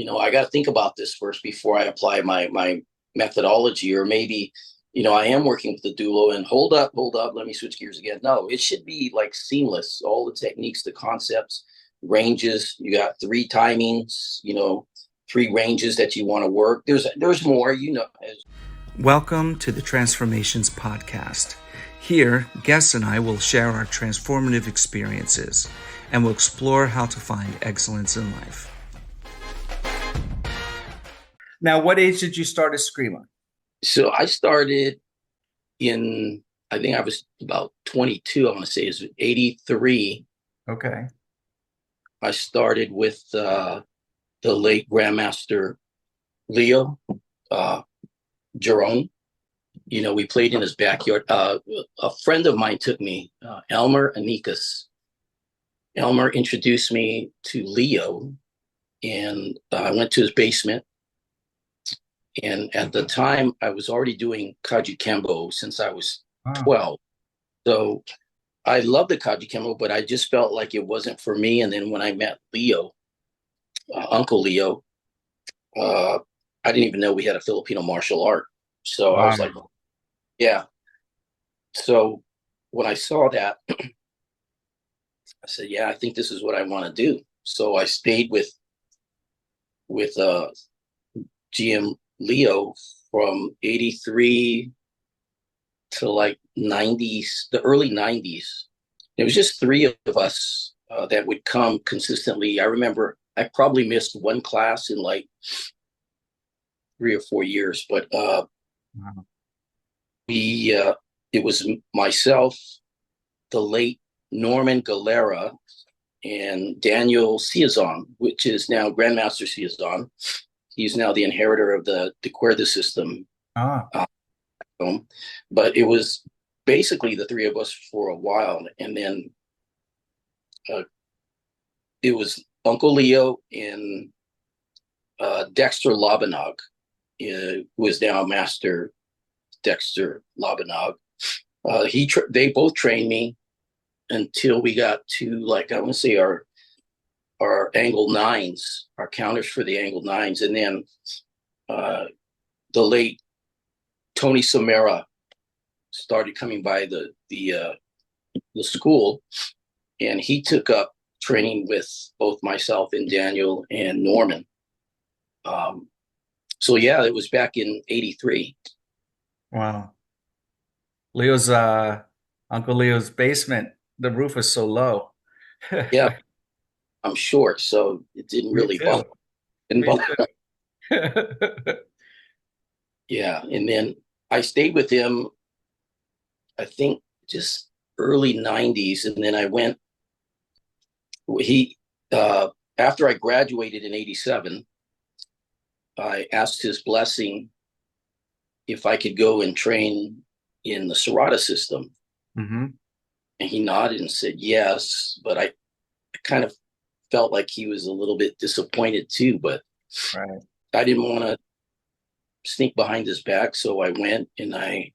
I got to think about this first before I apply my methodology, or maybe, I am working with the dulo and hold up, let me switch gears again. No, it should be like seamless. All the techniques, the concepts, ranges, you got three timings, three ranges that you want to work. There's more, Welcome to the Transformations Podcast. Here, guests and I will share our transformative experiences and will explore how to find excellence in life. Now, what age did you start Escrima? So I started I think I was about 22, I want to say is 83. Okay. I started with the late Grandmaster Leo Giron. We played in his backyard. A friend of mine took me, Elmer Anikas. Elmer introduced me to Leo, and I went to his basement. And at the time, I was already doing Kajukenbo since I was 12. So I loved the Kajukenbo, but I just felt like it wasn't for me. And then when I met Leo, Uncle Leo, I didn't even know we had a Filipino martial art. So I was like, yeah. So when I saw that, I said, yeah, I think this is what I want to do. So I stayed with GM Leo from 83 to like 90s, the early 90s. It was just three of us that would come consistently. I remember I probably missed one class in like 3 or 4 years, but it was myself, the late Norman Galera, and Daniel Ciazon, which is now Grandmaster Giron. He's now the inheritor of the Cuerda system. But it was basically the three of us for a while. And then it was Uncle Leo and Dexter Lobanog, who is now Master Dexter Lobanog. They both trained me until we got to, like, I want to say our angle nines, our counters for the angle nines. And then the late Antonio Somera started coming by the school, and he took up training with both myself and Daniel and Norman. So yeah, it was back in 83. Wow. Leo's Uncle Leo's basement, the roof is so low. Yeah, I'm short, so it didn't really bump. Yeah, and then I stayed with him, I think, just early 90s, and then I went. After I graduated in 87, I asked his blessing if I could go and train in the Serrata system. Mm-hmm. And he nodded and said yes, but I kind of felt like he was a little bit disappointed too, but right. I didn't want to sneak behind his back. So I went and I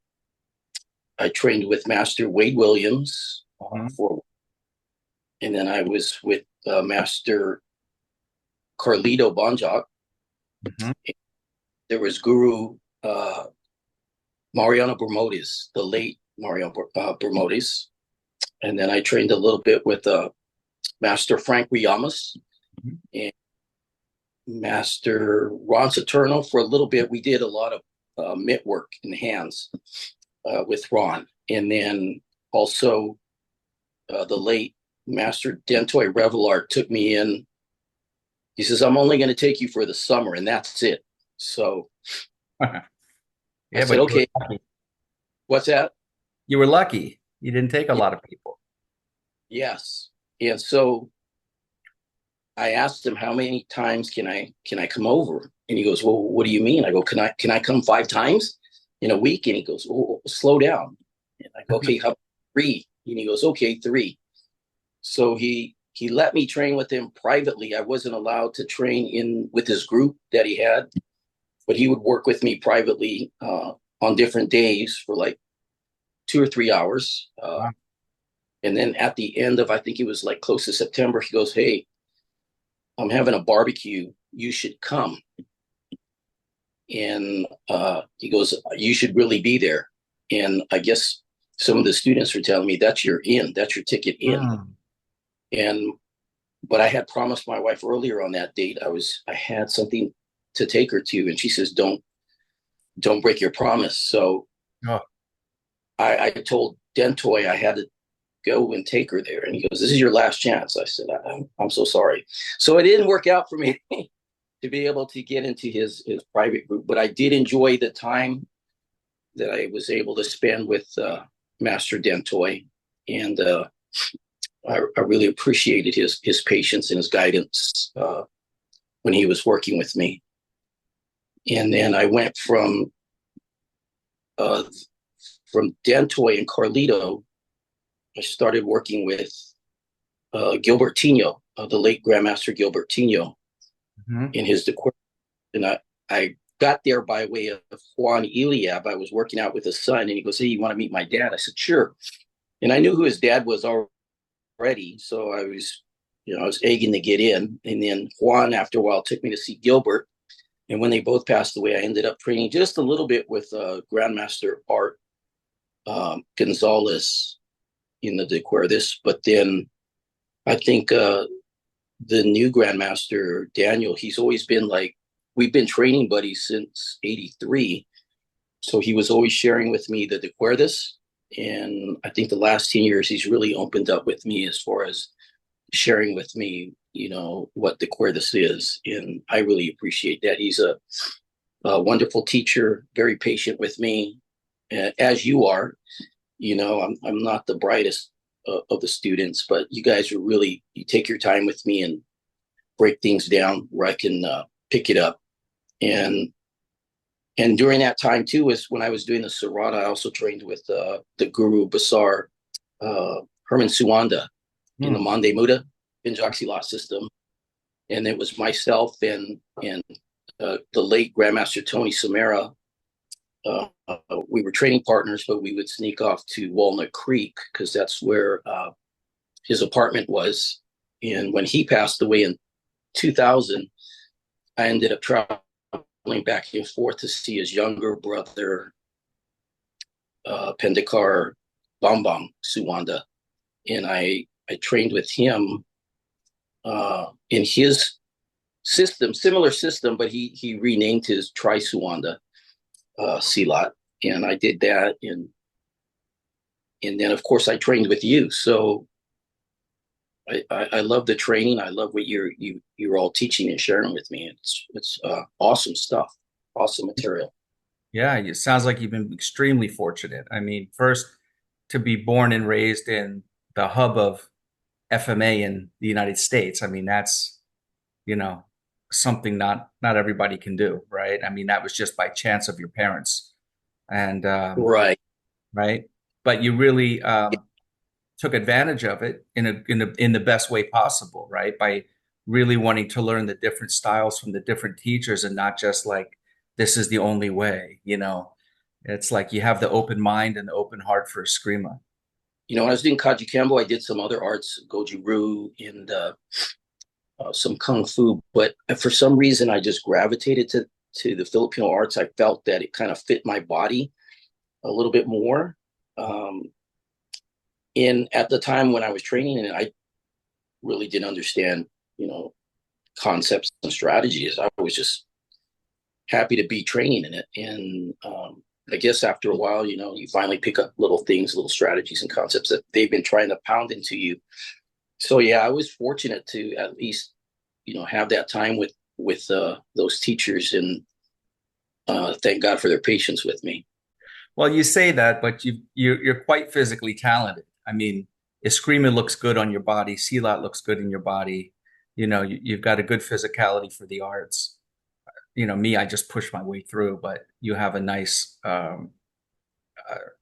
trained with Master Wade Williams and then I was with Master Carlito Bonjak. Mm-hmm. There was Guru Mariano Bermudez, the late Mariano Bermudez. And then I trained a little bit with Master Frank Riamas and Master Ron Saturno for a little bit. We did a lot of mitt work in the hands with Ron. And then also the late Master Dentoy Revelar took me in. He says, I'm only going to take you for the summer, and that's it. So yeah, I said, okay. What's that? You were lucky. You didn't take a lot of people. Yes. And so I asked him, how many times can I come over? And he goes, well, what do you mean? I go, can I come 5 times in a week? And he goes, oh, slow down. And I go, okay, how about 3? And he goes, okay, 3. So he let me train with him privately. I wasn't allowed to train with his group that he had, but he would work with me privately on different days for like 2 or 3 hours. Wow. And then at the end of, I think it was like close to September, he goes, hey, I'm having a barbecue you should come. And he goes, you should really be there. And I guess some of the students were telling me, that's your ticket in. But I had promised my wife earlier on that date, I had something to take her to. And she says, don't break your promise. So I told Dentoy I had to go and take her there. And he goes, this is your last chance. I said, I'm so sorry. So it didn't work out for me to be able to get into his private group. But I did enjoy the time that I was able to spend with Master Dentoy. And I really appreciated his patience and his guidance when he was working with me. And then I went from Dentoy and Carlito. I started working with Gilbertino, the late Grandmaster Gilbertino, in his decor. And I got there by way of Juan Eliab. I was working out with his son, and he goes, hey, you want to meet my dad? I said, sure. And I knew who his dad was already, so I was egging to get in. And then Juan, after a while, took me to see Gilbert. And when they both passed away, I ended up training just a little bit with Grandmaster Art Gonzalez in the Decuerdas. But then I think the new Grandmaster, Daniel, he's always been like, we've been training buddies since '83. So he was always sharing with me the Decuerdas. And I think the last 10 years, he's really opened up with me as far as sharing with me, what Decuerdas is. And I really appreciate that. He's a wonderful teacher, very patient with me, as you are. I'm not the brightest of the students, but you guys are really, you take your time with me and break things down where I can pick it up. And during that time too was when I was doing the Sarada. I also trained with the Guru Basar, Herman Suwanda in the Mande Muda Pinjak Silat system. And it was myself and the late Grandmaster Tony Somera. We were training partners, but we would sneak off to Walnut Creek because that's where his apartment was. And when he passed away in 2000, I ended up traveling back and forth to see his younger brother, Pendekar Bambang Suwanda. And I trained with him in his system, similar system, but he renamed his Tri Suwanda Silat. And I did that. And then, of course, I trained with you. So I love the training. I love what you're all teaching and sharing with me. It's awesome stuff, awesome material. Yeah, it sounds like you've been extremely fortunate. I mean, first, to be born and raised in the hub of FMA in the United States. I mean, that's, something not everybody can do, right? I mean, that was just by chance of your parents. And right. But you really took advantage of it in the best way possible, right? By really wanting to learn the different styles from the different teachers and not just like, this is the only way, It's like you have the open mind and the open heart for Escrima. When I was doing Kajukenbo, I did some other arts, Goju-Ryu and some Kung Fu, but for some reason I just gravitated to the Filipino arts. I felt that it kind of fit my body a little bit more. And at the time when I was training in it, I really didn't understand, concepts and strategies. I was just happy to be training in it. And I guess after a while, you finally pick up little things, little strategies and concepts that they've been trying to pound into you. So yeah, I was fortunate to at least, have that time with those teachers, and thank God for their patience with me. Well, you say that, but you're quite physically talented. I mean, Escrima looks good on your body. Silat looks good in your body. You've got a good physicality for the arts. Me, I just push my way through, but you have a nice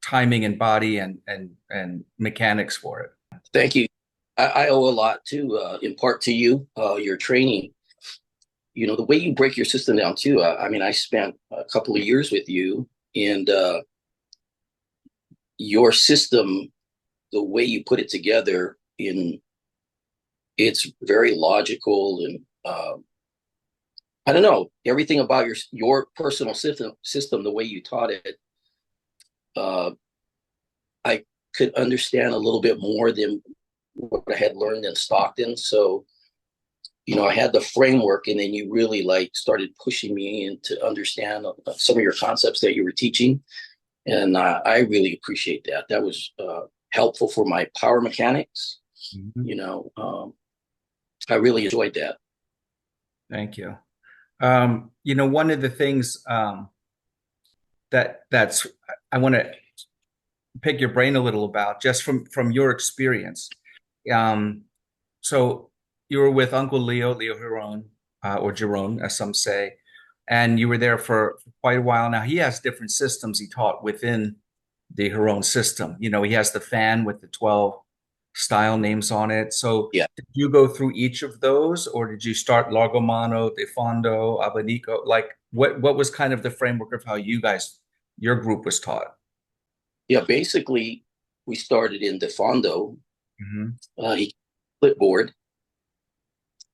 timing and body and mechanics for it. Thank you. I owe a lot too, in part to you, your training. The way you break your system down too. I spent a couple of years with you, and your system, the way you put it together, it's very logical, and I don't know, everything about your personal system, the way you taught it, uh, I could understand a little bit more than what I had learned in Stockton. So, I had the framework, and then you really like started pushing me in to understand some of your concepts that you were teaching. And I really appreciate that. That was helpful for my power mechanics. Mhm. I really enjoyed that. Thank you. One of the things that's I want to pick your brain a little about, just from your experience. Um, so you were with Uncle Leo Giron, or Giron, as some say, and you were there for quite a while. Now he has different systems he taught within the Giron system. He has the fan with the 12 style names on it. So Yeah, did you go through each of those, or did you start Largomano, Defondo, Abanico? Like what was kind of the framework of how your group was taught? yeah. Basically, we started in defondo. Hmm. He clipboard,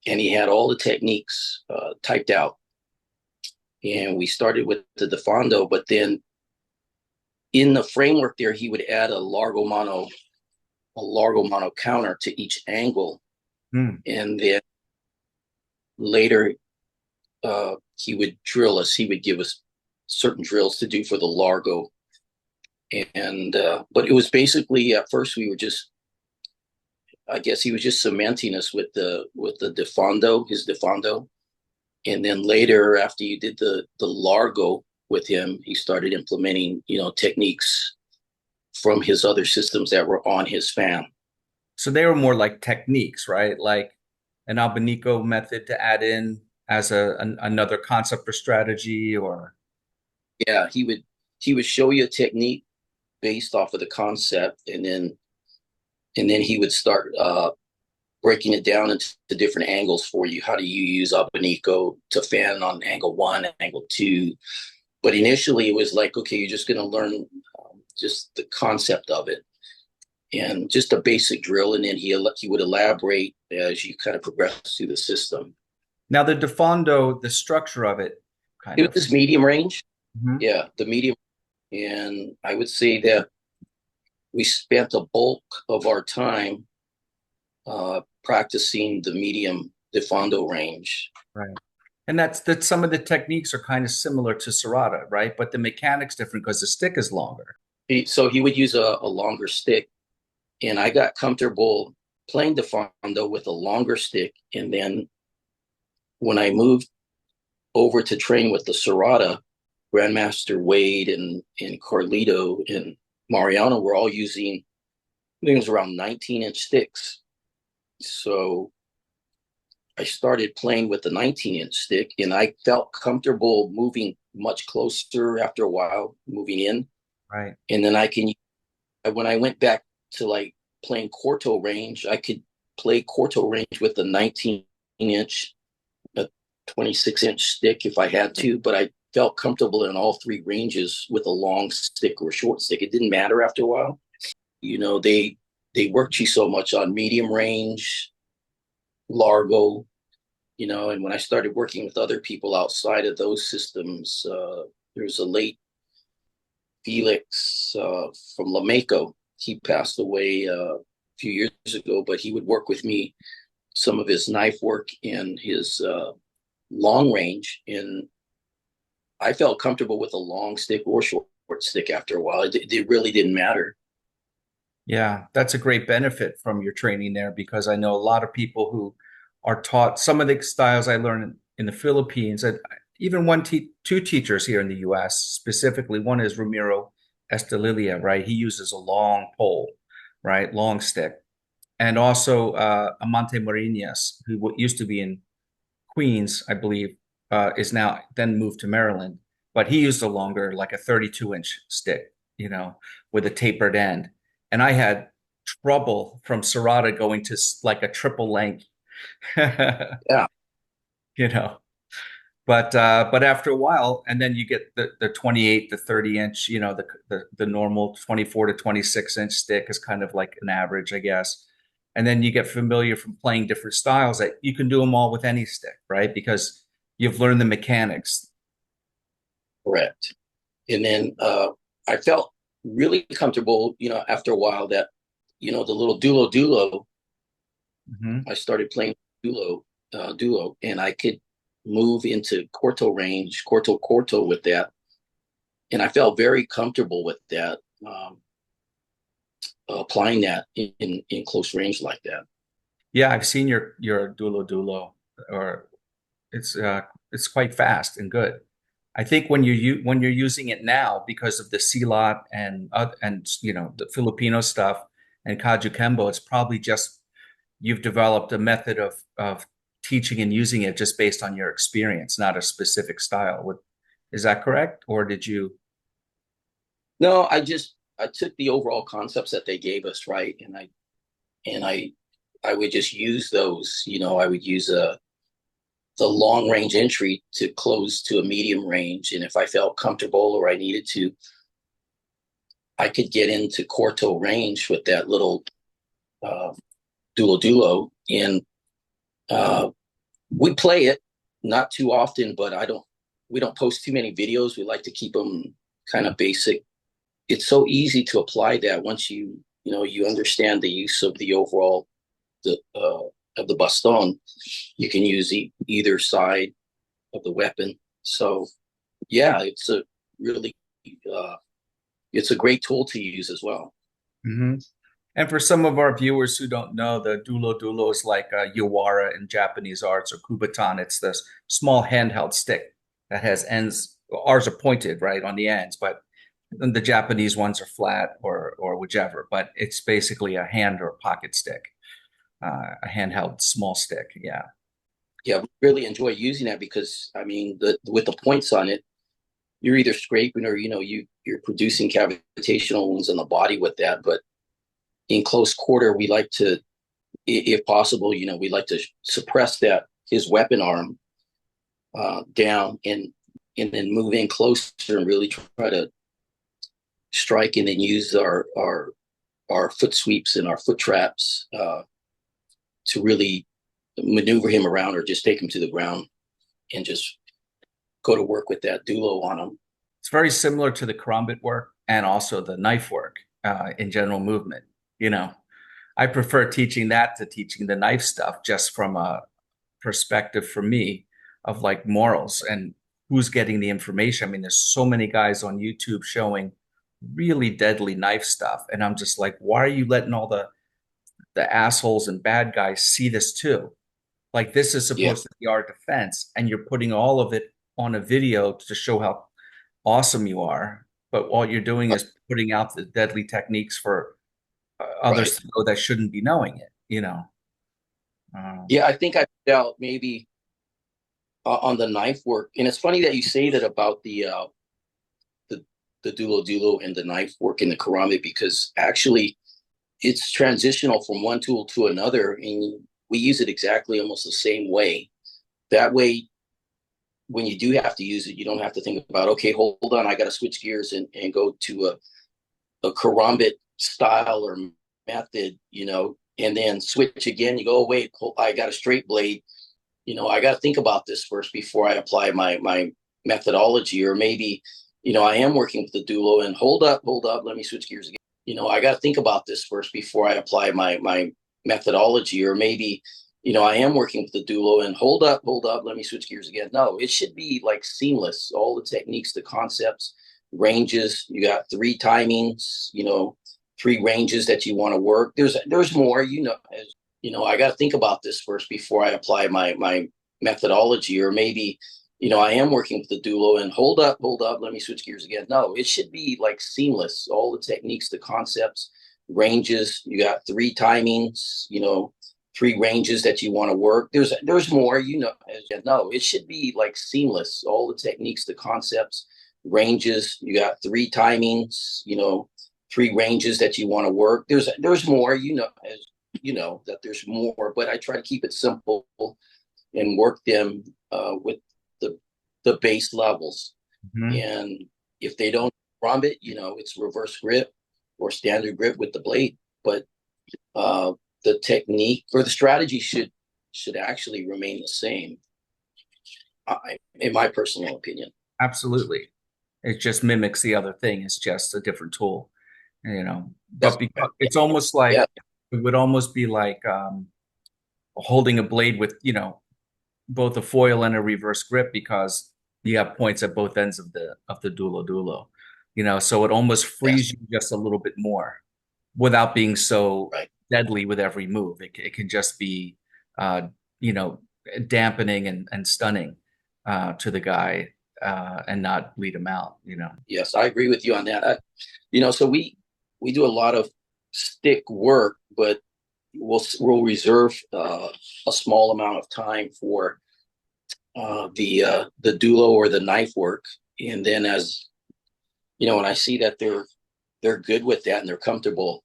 and he had all the techniques typed out. And we started with the defondo, but then in the framework there, he would add a largo mano counter to each angle, Mm, and then later he would drill us. He would give us certain drills to do for the largo, and but it was basically at first we were just, I guess he was just cementing us with the defondo, his defondo, and then later after you did the largo with him, he started implementing techniques from his other systems that were on his fan. so they were more like techniques, right? Like an Abanico method to add in as another concept or strategy, or Yeah, he would show you a technique based off of the concept, and then he would start breaking it down into the different angles for you. How do you use Abanico to fan on angle one, angle two? But initially, it was like, okay, you're just going to learn just the concept of it and just a basic drill, and then he would elaborate as you kind of progress through the system. now the Defondo, the structure of it, kind It of. was medium range, Mhm. yeah, the medium, and I would say that we spent a bulk of our time practicing the medium defondo range. Right. And that's some of the techniques are kind of similar to Serrata, right? But the mechanic's different because the stick is longer. So he would use a longer stick, and I got comfortable playing defondo with a longer stick, and then when I moved over to train with the Serrata, Grandmaster Wade and Carlito and Mariano were all using, I think it was around 19-inch sticks. So I started playing with the 19-inch stick, and I felt comfortable moving much closer after a while, moving in. Right. And then when I went back to like playing quarto range, I could play quarto range with the 19-inch, a 26-inch stick if I had to, but I felt comfortable in all three ranges with a long stick or short stick. It didn't matter after a while. They worked you so much on medium range, largo, and when I started working with other people outside of those systems, there's a late Felix from Lameco. He passed away a few years ago, but he would work with me, some of his knife work and his long range. And I felt comfortable with a long stick or short stick after a while. It really didn't matter. Yeah, that's a great benefit from your training there because I know a lot of people who are taught some of the styles I learned in the Philippines, and even two teachers here in the US specifically. One is Ramiro Estelilia, right? He uses a long pole, right? Long stick. And also Amante Marinas, who used to be in Queens, I believe, is now then moved to Maryland. But he used a longer, like a 32-inch stick, with a tapered end. And I had trouble from Serrata going to like a triple length, Yeah. you know. But after a while, and then you get the 28 to 30 inch, the normal 24 to 26-inch stick is kind of like an average, I guess. And then you get familiar from playing different styles that you can do them all with any stick, right? Because you've learned the mechanics. Correct. And then I felt really comfortable, after a while that, the little dulo, I started playing dulo, and I could move into corto with that. And I felt very comfortable with that, applying that in close range like that. Yeah, I've seen your dulo, or it's quite fast and good. I think when you're using it now because of the Silat and the Filipino stuff and Kajukenbo, it's probably just you've developed a method of teaching and using it just based on your experience, not a specific style. Is that correct? Or did you? No, I took the overall concepts that they gave us, right, and I would just use those. I would use the long range entry to close to a medium range, and if I felt comfortable or I needed to, I could get into corto range with that little dulo, and we play it not too often, but we don't post too many videos. We like to keep them kind of basic. It's so easy to apply that once you understand the use of the overall of the baston. You can use either side of the weapon. So yeah, it's a great tool to use as well. Mm-hmm. And for some of our viewers who don't know, the dulo is like a yawara in Japanese arts, or kubotan. It's this small handheld stick that has ends. Ours are pointed, right, on the ends, but the Japanese ones are flat or whichever. But it's basically a hand or pocket stick, a handheld small stick. Yeah. Yeah, really enjoy using that because I mean, with the points on it, you're either scraping or you're producing cavitational wounds on the body with that. But in close quarter, we like to, if possible, we like to suppress that his weapon arm down and then move in closer and really try to strike, and then use our foot sweeps and our foot traps to really maneuver him around or just take him to the ground and just go to work with that dulo on him. It's very similar to the karambit work and also the knife work in general movement. I prefer teaching that to teaching the knife stuff, just from a perspective for me of like morals and who's getting the information. I mean, there's so many guys on YouTube showing really deadly knife stuff, and I'm just like, why are you letting all the assholes and bad guys see this too? Like, this is Yeah, supposed to be our defense, and you're putting all of it on a video to show how awesome you are. But all you're doing is putting out the deadly techniques for others right. to know that shouldn't be knowing it. Yeah, I think I felt maybe on the knife work, and it's funny that you say that about the dulo and the knife work in the karambit, because actually it's transitional from one tool to another, and we use it exactly almost the same way. That way, when you do have to use it, you don't have to think about, okay, hold on, I got to switch gears and go to a karambit style or method, and then switch again. You go, oh, wait, I got a straight blade. I got to think about this first before I apply my methodology, or maybe, I am working with the dulo, and hold up, let me switch gears again. I got to think about this first before I apply my methodology, or maybe, I am working with the dulo, and hold up, let me switch gears again. No, it should be like seamless. All the techniques, the concepts, ranges, you got 3 timings, 3 ranges that you want to work. There's more, I got to think about this first before I apply my methodology, or maybe, I am working with the dulo, and hold up, let me switch gears again. No, it should be like seamless. All the techniques, the concepts, ranges, you got 3 timings, 3 ranges that you want to work. There's more, no, it should be like seamless. All the techniques, the concepts, ranges, you got 3 timings, 3 ranges that you want to work. There's more, that there's more, but I try to keep it simple and work them with the base levels. Mm-hmm. And if they don't romb it, it's reverse grip or standard grip with the blade. But the technique or the strategy should actually remain the same. in my personal opinion. Absolutely. It just mimics the other thing. It's just a different tool, you know. That's But because correct. it's almost like Yeah, it would almost be like holding a blade with, both a foil and a reverse grip because you have points at both ends of the dulo, so it almost frees yes, you just a little bit more without being so right. deadly with every move. It can just be, uh, you know, dampening and stunning to the guy and not bleed him out. Yes, I agree with you on that. So we do a lot of stick work, but we'll reserve a small amount of time for the dulo or the knife work, and then as when I see that they're good with that and they're comfortable,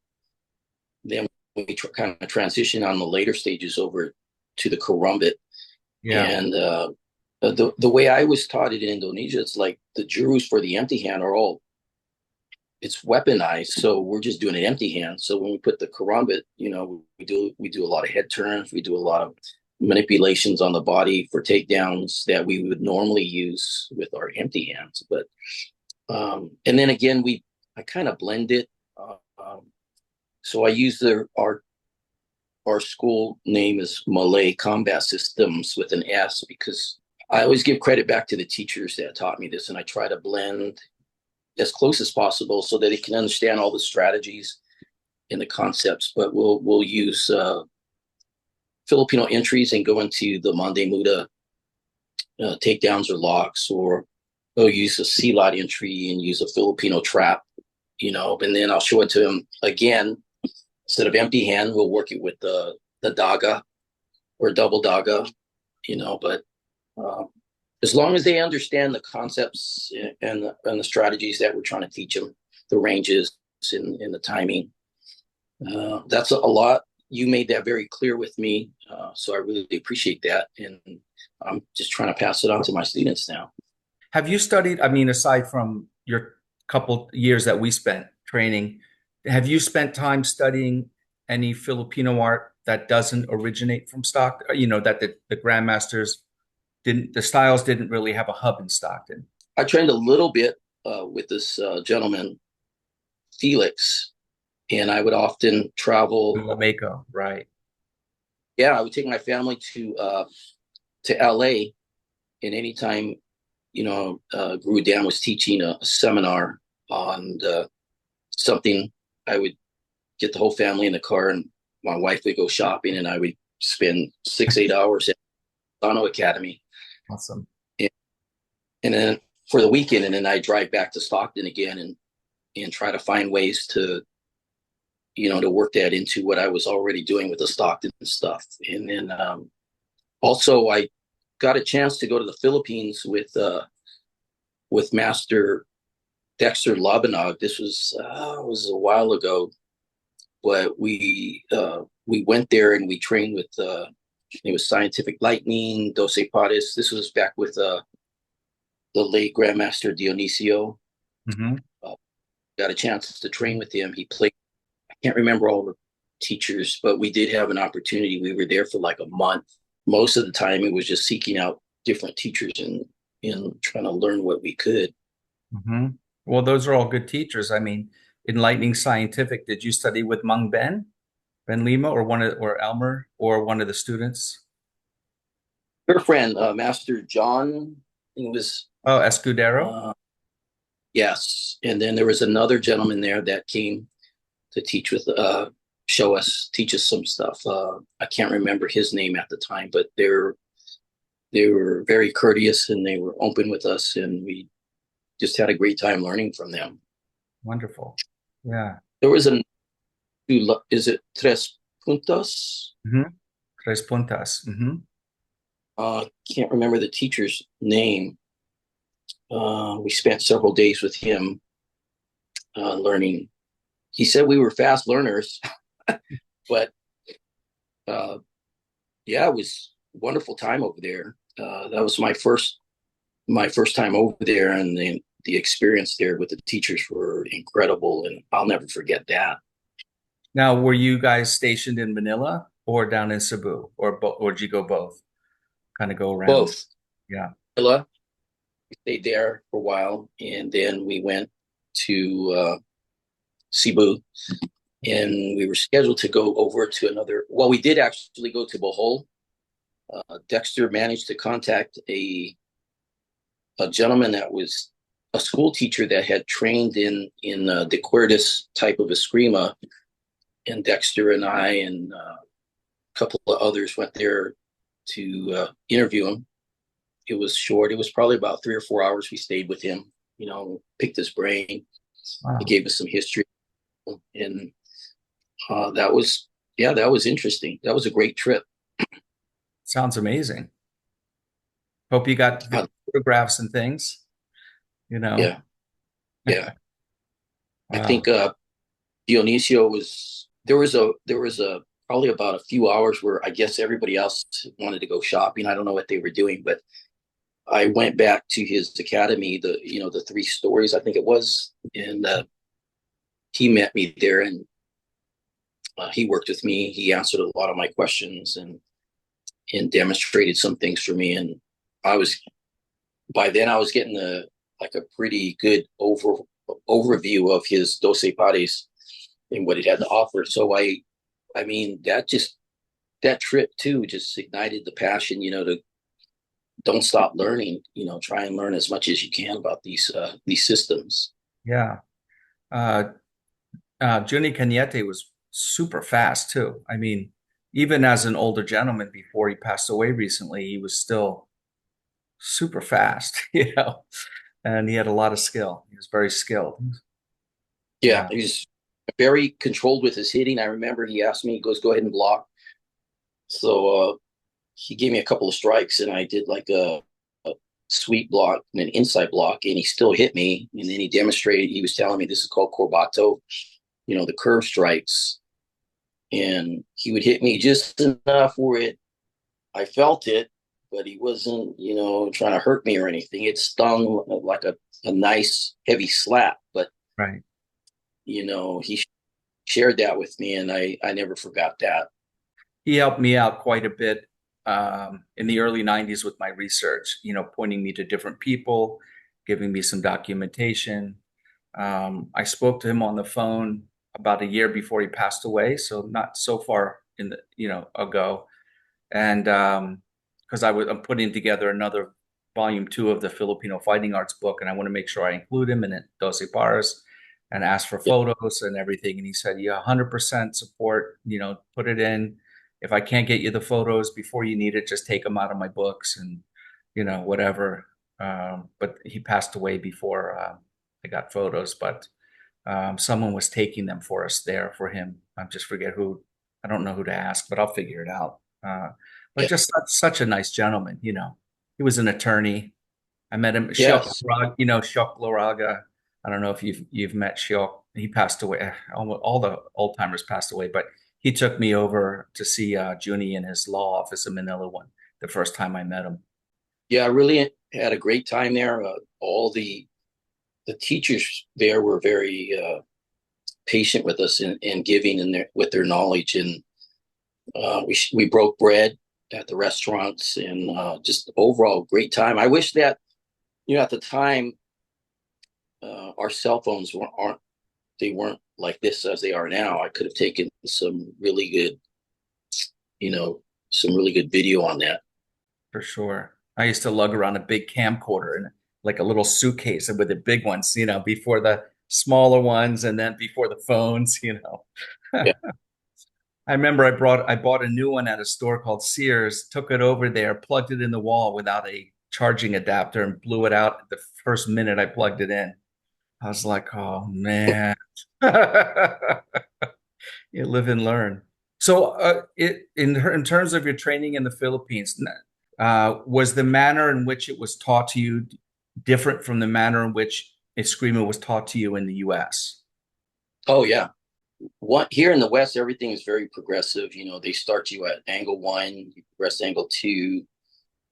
then we kind of transition on the later stages over to the karambit. Yeah. And the way I was taught it in Indonesia, it's like the jurus for the empty hand are all it's weaponized, so we're just doing an empty hand. So when we put the karambit, we do a lot of head turns, we do a lot of manipulations on the body for takedowns that we would normally use with our empty hands. But and then again, I kind of blend it. So I use our school name is Malay Combat Systems with an S because I always give credit back to the teachers that taught me this, and I try to blend as close as possible so that it can understand all the strategies and the concepts. But we'll use Filipino entries and go into the Mande Muda takedowns or locks, or we'll use a Silat entry and use a Filipino trap, and then I'll show it to him again. Instead of empty hand, we'll work it with the daga or double daga, but as long as they understand the concepts and the strategies that we're trying to teach them, the ranges and the timing. That's a lot. You made that very clear with me, so I really appreciate that, and I'm just trying to pass it on to my students now. Have you studied, I mean, aside from your couple years that we spent training, have you spent time studying any Filipino art that doesn't originate from Stockton? That the grandmasters the styles didn't really have a hub in Stockton. I trained a little bit with this gentleman, Felix, and I would often travel. Mako, right? Yeah, I would take my family to LA, and anytime Guru Dan was teaching a seminar on something, I would get the whole family in the car, and my wife would go shopping, and I would spend 6-8 hours at Filipino Academy. Awesome. And then for the weekend, and then I drive back to Stockton again and try to find ways to work that into what I was already doing with the Stockton stuff. And then also I got a chance to go to the Philippines with Master Dexter Labanog. This was a while ago, but we went there and we trained with it was Scientific Lightning, Doce Pares. This was back with the late Grandmaster Dionisio. Mm-hmm. Got a chance to train with him. He played, I can't remember all the teachers, but we did have an opportunity. We were there for like a month. Most of the time it was just seeking out different teachers and trying to learn what we could. Mm-hmm. Well, those are all good teachers. I mean, Enlightening Scientific, did you study with Mang Ben Lima, or Elmer, or one of the students? Her friend, Master John, I think it was. Oh, Escudero? Yes. And then there was another gentleman there that came to teach teach us some stuff. I can't remember his name at the time, but they were very courteous and they were open with us, and we just had a great time learning from them. Wonderful. Yeah. There was is it Tres Puntas? Mm-hmm. Tres Puntas. Mm-hmm. Can't remember the teacher's name. We spent several days with him learning. He said we were fast learners, but yeah, it was a wonderful time over there. That was my first time over there, and the experience there with the teachers were incredible, and I'll never forget that. Now, were you guys stationed in Manila or down in Cebu, or did you go both? Kind of go around? Both. Yeah. Manila. We stayed there for a while, and then we went to Cebu, and we were scheduled to go over to another. Well, we did actually go to Bohol. Dexter managed to contact a gentleman that was a school teacher that had trained in the Cuerdas type of Escrima, and Dexter and I and a couple of others went there to interview him. It was short. It was probably about 3 or 4 hours. We stayed with him, picked his brain. Wow. He gave us some history, and that was interesting. That was a great trip. Sounds amazing. Hope you got photographs and things. Yeah. Wow. I think Dionisio there was a probably about a few hours where I guess everybody else wanted to go shopping. I don't know what they were doing, but I went back to his academy, the 3 stories, I think it was, and he met me there, and he worked with me. He answered a lot of my questions and demonstrated some things for me. And by then I was getting a pretty good overview of his Doce Pares and what it had to offer. So I mean, that trip too just ignited the passion, to don't stop learning, try and learn as much as you can about these systems. Yeah. Juni Cañete was super fast too. I mean, even as an older gentleman before he passed away recently, he was still super fast, and he had a lot of skill. He was very skilled. Yeah, he was very controlled with his hitting. I remember he asked me, he goes, go ahead and block. So he gave me a couple of strikes, and I did like a sweep block and an inside block, and he still hit me. And then he demonstrated, he was telling me this is called corbato, the curve strikes. And he would hit me just enough where I felt it, but he wasn't, trying to hurt me or anything. It stung like a nice heavy slap, but right. He shared that with me, and I never forgot that. He helped me out quite a bit in the early 90s with my research, pointing me to different people, giving me some documentation. I spoke to him on the phone about a year before he passed away, so not so far ago. And because I'm putting together another volume 2 of the Filipino Fighting Arts book, and I want to make sure I include him in it, Doce Pares, and ask for photos and everything. And he said, yeah, 100% support, put it in. If I can't get you the photos before you need it, just take them out of my books and, whatever. But he passed away before I got photos, but someone was taking them for us there for him. I just forget who. I don't know who to ask, but I'll figure it out. But just such a nice gentleman, He was an attorney. I met him, Yes. Shok Loraga. I don't know if you've met Shok. He passed away. All the old timers passed away, but he took me over to see Juni in his law office in Manila the first time I met him. Yeah, I really had a great time there. All the teachers there were very patient with us and giving with their knowledge, and we broke bread at the restaurants, and just overall great time. I wish that at the time our cell phones weren't like this as they are now. I could have taken some really good video on that. For sure. I used to lug around a big camcorder and like a little suitcase with the big ones, before the smaller ones, and then before the phones, Yeah. I remember I bought a new one at a store called Sears, took it over there, plugged it in the wall without a charging adapter, and blew it out the first minute I plugged it in. I was like, oh man. You live and learn. So in terms of your training in the Philippines, was the manner in which it was taught to you different from the manner in which Escrima was taught to you in the US? Oh yeah. Here in the West, everything is very progressive. They start you at angle 1, you progress to angle 2,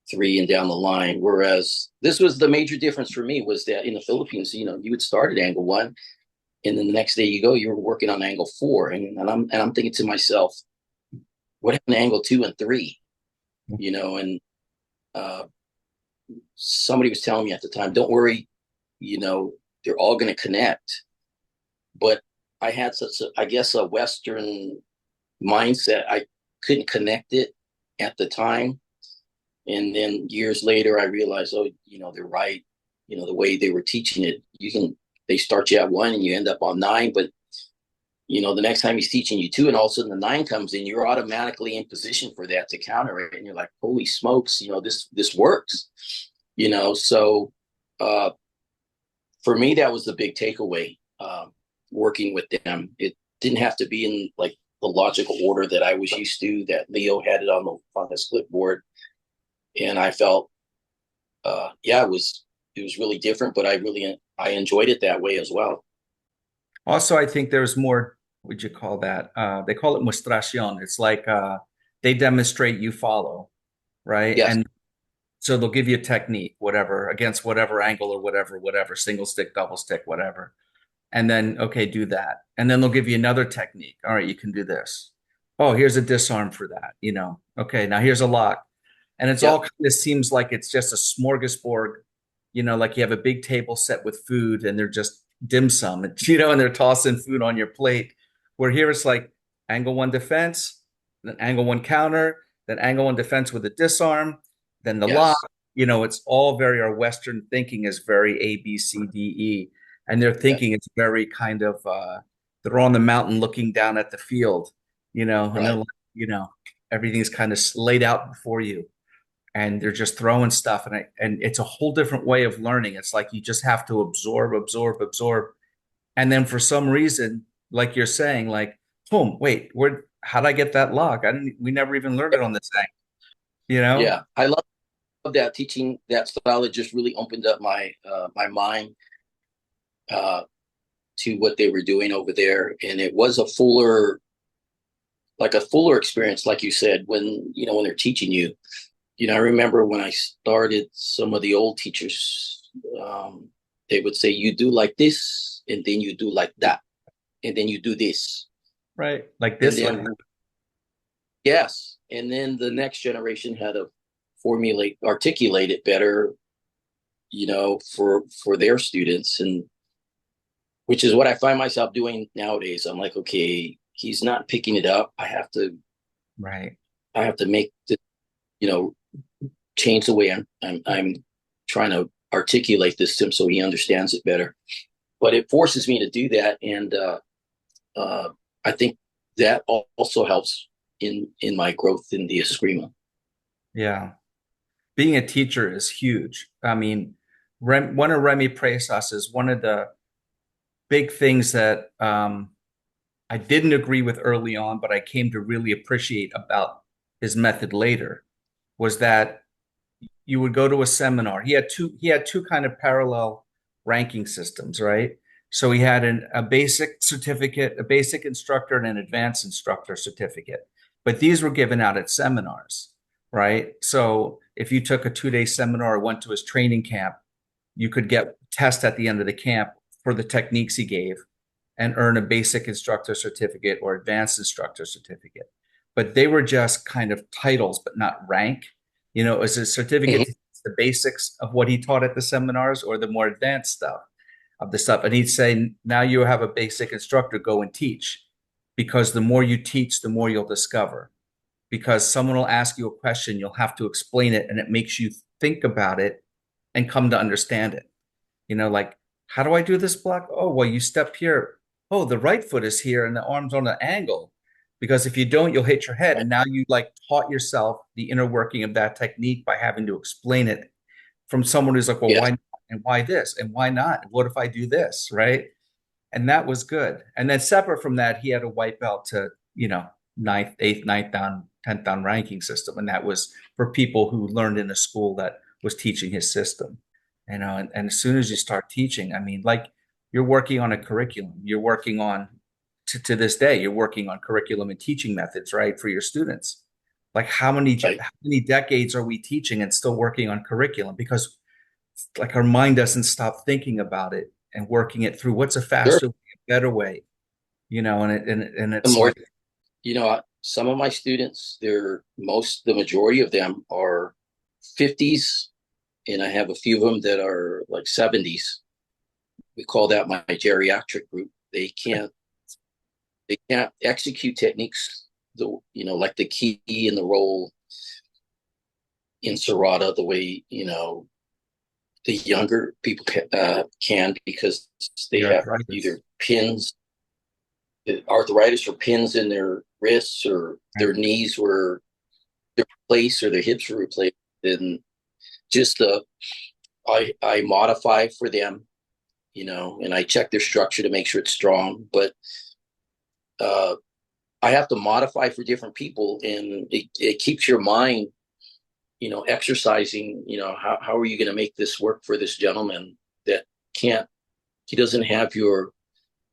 3, and down the line. Whereas this was the major difference for me, was that in the Philippines, you would start at angle 1, and then the next day you were working on angle 4, and I'm thinking to myself, what happened to angle 2 and 3? And somebody was telling me at the time, don't worry, they're all going to connect. But I had I guess, a Western mindset. I couldn't connect it at the time. And then years later, I realized, oh, they're right. The way they were teaching it, they start you at 1 and you end up on 9. But, the next time he's teaching you 2 and all of a sudden the 9 comes in, you're automatically in position for that to counter it. And you're like, holy smokes, this works, So for me, that was the big takeaway, working with them. It didn't have to be in like the logical order that I was used to, that Leo had it on his clipboard. And I felt, it was really different, but I enjoyed it that way as well. Also, I think there's more, would you call that? They call it muestración. It's like they demonstrate, you follow, right? Yes. And so they'll give you a technique, whatever, against whatever angle or whatever, single stick, double stick, whatever. And then, okay, do that. And then they'll give you another technique. All right, you can do this. Oh, here's a disarm for that, Okay, now here's a lock. And it's all kind of seems like it's just a smorgasbord, like you have a big table set with food and they're just dim sum, and they're tossing food on your plate. Where here it's like angle 1 defense, then angle 1 counter, then angle 1 defense with a disarm, then the lock. It's all our Western thinking is very A, B, C, D, E. And their thinking is very kind of, they're on the mountain looking down at the field, and they're like, everything's kind of laid out before you. And they're just throwing stuff, and it's a whole different way of learning. It's like you just have to absorb, and then for some reason, like you're saying, like, boom, wait, how'd I get that lock? We never even learned it on this thing, Yeah, I love that teaching that style. It just really opened up my mind to what they were doing over there, and it was a fuller experience, like you said, when they're teaching you. I remember when I started, some of the old teachers, they would say, you do like this, and then you do like that, and then you do this. Right. Like this. Yes. And then the next generation had to articulate it better, for their students. And which is what I find myself doing nowadays. I'm like, okay, he's not picking it up. I have to make the, change the way I'm trying to articulate this to him so he understands it better. But it forces me to do that, and I think that also helps in my growth in the Escrima. Yeah, being a teacher is huge. I mean, one of Remy Presas is one of the big things that I didn't agree with early on, but I came to really appreciate about his method later, was that you would go to a seminar. He had two kind of parallel ranking systems, right? So he had a basic certificate, a basic instructor, and an advanced instructor certificate. But these were given out at seminars, right? So if you took a 2-day seminar or went to his training camp, you could get test at the end of the camp for the techniques he gave and earn a basic instructor certificate or advanced instructor certificate. But they were just kind of titles, but not rank. As a certificate, the basics of what he taught at the seminars, or the more advanced stuff of the stuff. And he'd say, now you have a basic instructor, go and teach, because the more you teach, the more you'll discover. Because someone will ask you a question, you'll have to explain it, and it makes you think about it and come to understand it. Like, how do I do this block? Oh, well, you step here. Oh, the right foot is here and the arm's on an angle. Because if you don't, you'll hit your head. And now you taught yourself the inner working of that technique by having to explain it from someone who's like, well, why not? And why this? And why not? What if I do this? Right. And that was good. And then separate from that, he had a white belt to, 9th, 8th, 9th down, 10th down ranking system. And that was for people who learned in a school that was teaching his system. And as soon as you start teaching, I mean, you're working on a curriculum, you're working on, to this day, you're working on curriculum and teaching methods, right, for your students. Like how many decades are we teaching and still working on curriculum? Because our mind doesn't stop thinking about it and working it through. What's a faster way, a better way? And it's more, some of my students, the majority of them are 50s and I have a few of them that are like 70s. We call that my geriatric group. They can't execute techniques, like the key and the roll in Serrata the way, the younger people can, because they have either pins, arthritis, or pins in their wrists, or their knees were replaced, or their hips were replaced. And just I modify for them, and I check their structure to make sure it's strong. But I have to modify for different people, and it keeps your mind, exercising. How are you going to make this work for this gentleman that he doesn't have your,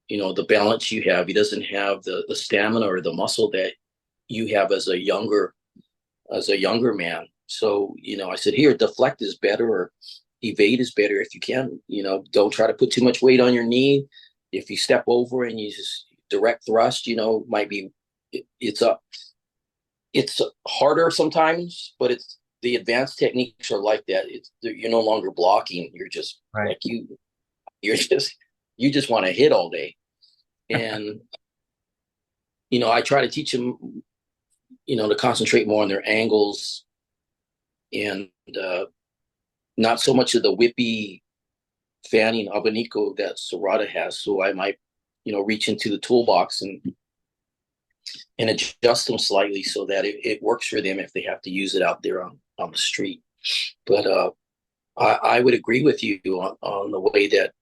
the balance you have. He doesn't have the stamina or the muscle that you have as a younger man. So, I said, here, deflect is better, or evade is better if you can. Don't try to put too much weight on your knee. If you step over and you just direct thrust, might be, it's harder sometimes, but the advanced techniques are like that. You're no longer blocking. You're just like you just want to hit all day. And, I try to teach them, to concentrate more on their angles, and not so much of the whippy fanning abanico that Serrata has. So I might, reach into the toolbox and adjust them slightly so that it works for them if they have to use it out there on the street. But I would agree with you on the way that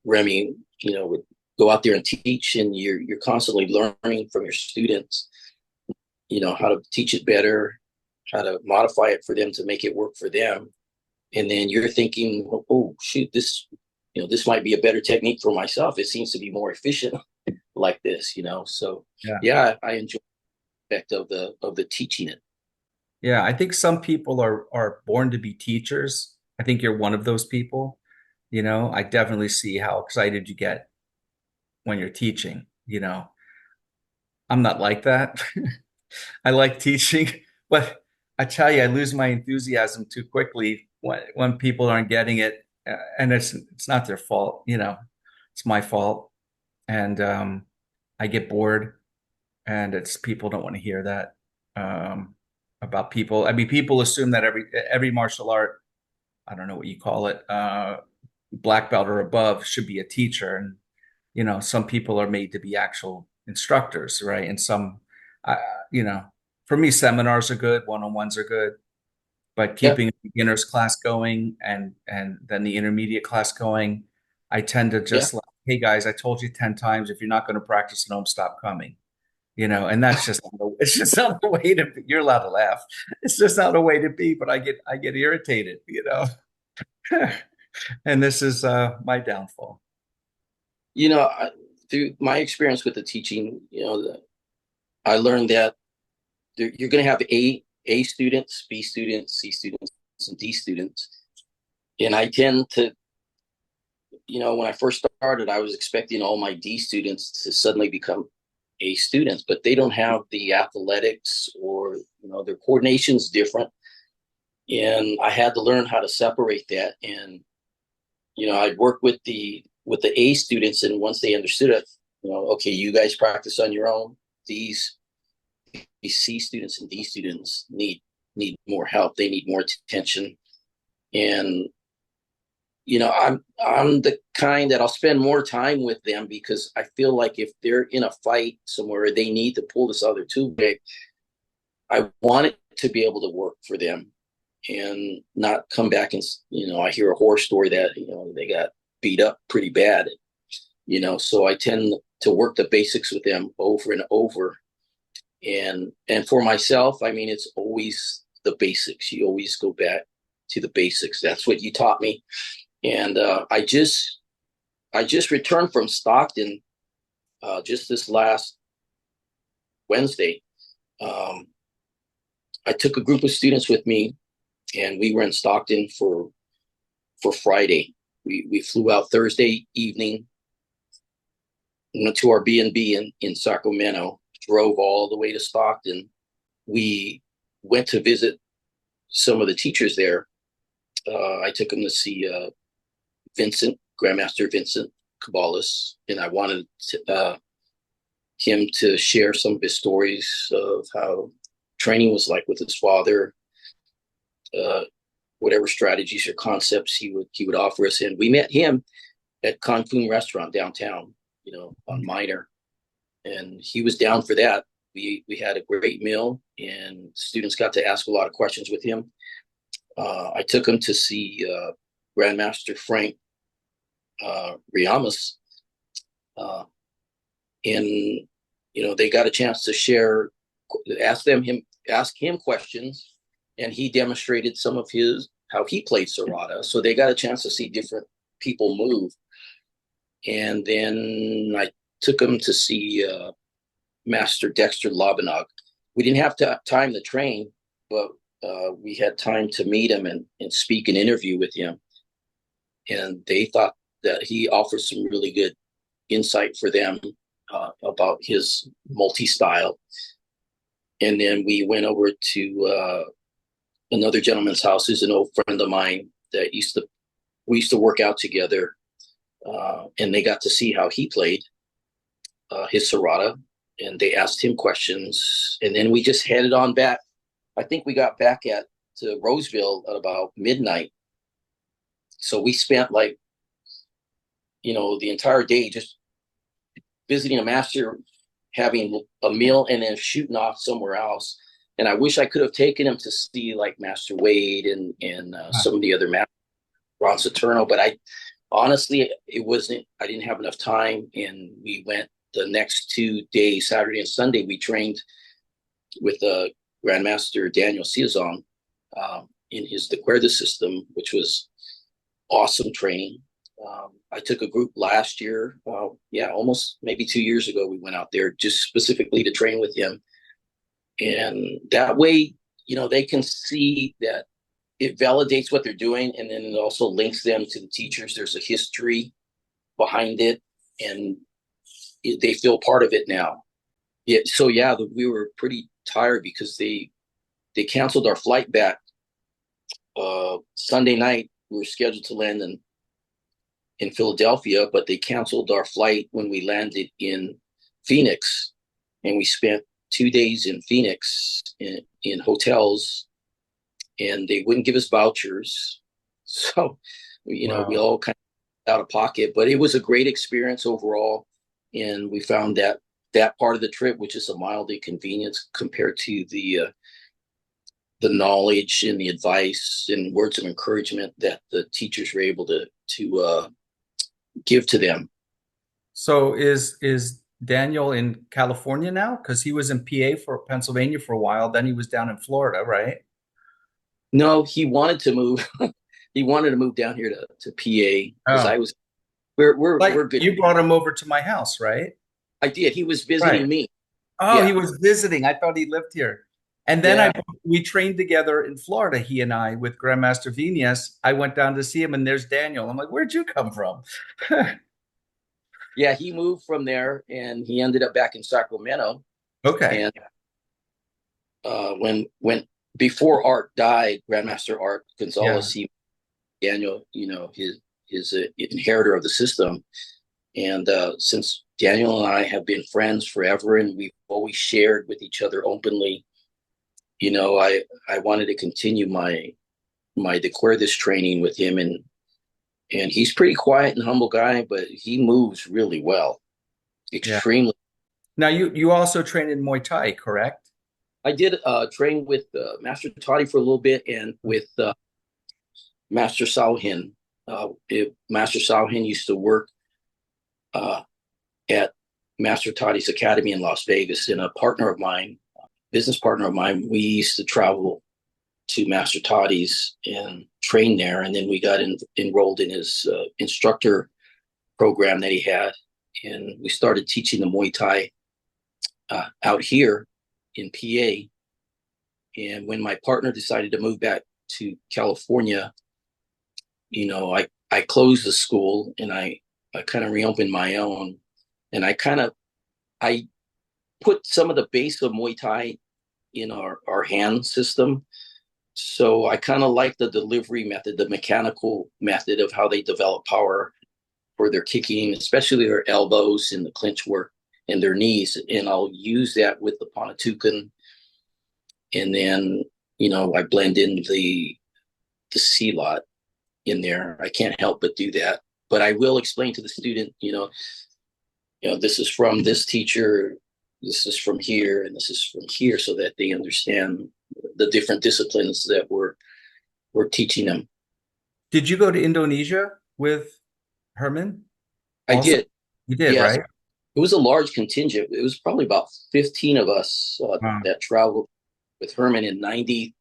Remy, would go out there and teach, and you're constantly learning from your students, how to teach it better, how to modify it for them to make it work for them. And then you're thinking, oh, shoot, this might be a better technique for myself. It seems to be more efficient like this, So I enjoy the aspect of the teaching it. Yeah, I think some people are born to be teachers. I think you're one of those people. I definitely see how excited you get when you're teaching. I'm not like that. I like teaching, but I tell you, I lose my enthusiasm too quickly when people aren't getting it, and it's not their fault. It's my fault, and I get bored, and it's people don't want to hear that about people. I mean, people assume that every martial art, I don't know what you call it, black belt or above, should be a teacher, and some people are made to be actual instructors, right? And some, for me, seminars are good, one-on-ones are good, but keeping a beginner's class going and then the intermediate class going, I tend to just like, hey guys, I told you 10 times, if you're not going to practice at home, stop coming. And that's just it's just not the way to be. You're allowed to laugh. It's just not a way to be, but I get irritated, and this is my downfall. Through my experience with the teaching, I learned that you're going to have A students, B students, C students, and D students. And I tend to, when I first started, I was expecting all my D students to suddenly become A students, but they don't have the athletics, or, their coordination's different. And I had to learn how to separate that. And, I'd work with the A students, and once they understood it, okay, you guys practice on your own. These C students and D students need more help. They need more attention. And, I'm the kind that I'll spend more time with them, because I feel like if they're in a fight somewhere, they need to pull this other tool back. I want it to be able to work for them and not come back and, I hear a horror story that, they got beat up pretty bad, so I tend to work the basics with them over and over. And for myself, I mean, it's always the basics. You always go back to the basics. That's what you taught me. And I just returned from Stockton just this last Wednesday. I took a group of students with me, and we were in Stockton for Friday. We flew out Thursday evening, went to our B&B in Sacramento, drove all the way to Stockton. We went to visit some of the teachers there, I took him to see Grandmaster Vincent Caballas, and I wanted him to share some of his stories of how training was like with his father, whatever strategies or concepts he would offer us. And we met him at Cancun restaurant downtown, on Minor, and he was down for that. We had a great meal, and students got to ask a lot of questions with him. I took him to see Grandmaster Frank Riamas, and they got a chance to share, ask him questions, and he demonstrated some of how he played Serrata. So they got a chance to see different people move. And then I took him to see Master Dexter Lobanog. We didn't have time to train, but we had time to meet him and speak and interview with him. And they thought that he offered some really good insight for them about his multi-style. And then we went over to another gentleman's house, who's an old friend of mine that we used to work out together. And they got to see how he played his Serrata, and they asked him questions. And then we just headed on back. I think we got back to Roseville at about midnight. So we spent the entire day just visiting a master, having a meal, and then shooting off somewhere else. And I wish I could have taken him to see like Master Wade and some of the other masters, Ron Saturno, but I didn't have enough time. And we went the next 2 days, Saturday and Sunday. We trained with Grandmaster Daniel Siazong in his De Cuerda system, which was awesome training. I took a group last year, almost maybe 2 years ago. We went out there just specifically to train with him. And that way, they can see that it validates what they're doing, and then it also links them to the teachers. There's a history behind it, and they feel part of it now. Yeah. So we were pretty tired because they canceled our flight back Sunday night. We were scheduled to land in Philadelphia, but they canceled our flight when we landed in Phoenix, and we spent 2 days in Phoenix in hotels, and they wouldn't give us vouchers. So, we all kind of out of pocket, but it was a great experience overall. And we found that part of the trip, which is a mild inconvenience compared to the knowledge and the advice and words of encouragement that the teachers were able to give to them. So is Daniel in California now? Because he was in Pennsylvania for a while. Then he was down in Florida, right? No, he wanted to move. He wanted to move down here to PA because we're good. You brought him over to my house, right? I did. He was visiting me. Oh, yeah. He was visiting. I thought he lived here. And then we trained together in Florida, he and I, with Grandmaster Vinas. I went down to see him, and there's Daniel. I'm like, where'd you come from? Yeah, he moved from there, and he ended up back in Sacramento. Okay. And when before Art died, Grandmaster Art Gonzalez, Daniel, his inheritor of the system. And since Daniel and I have been friends forever, and we've always shared with each other openly, I wanted to continue my De Cuerdas training with him, and he's pretty quiet and humble guy, but he moves really well, extremely. Now you also train in Muay Thai, correct? I did train with Master Toddy for a little bit, and with Master Sauhin. Master Sauhin used to work at Master Toddy's Academy in Las Vegas, and a business partner of mine, we used to travel to Master Toddy's and train there. And then we got enrolled in his instructor program that he had. And we started teaching the Muay Thai out here in PA. And when my partner decided to move back to California, I closed the school, and I kind of reopened my own. And I put some of the base of Muay Thai in our hand system. So I kind of like the delivery method, the mechanical method of how they develop power for their kicking, especially their elbows and the clinch work and their knees. And I'll use that with the Panatukan. And then, I blend in the Silat in there. I can't help but do that. But I will explain to the student, this is from this teacher, this is from here, and this is from here, so that they understand the different disciplines that we're teaching them. Did you go to Indonesia with Herman? I Also, did, you did, yes. right? It was a large contingent. It was probably about 15 of us Wow. that traveled with Herman in 90,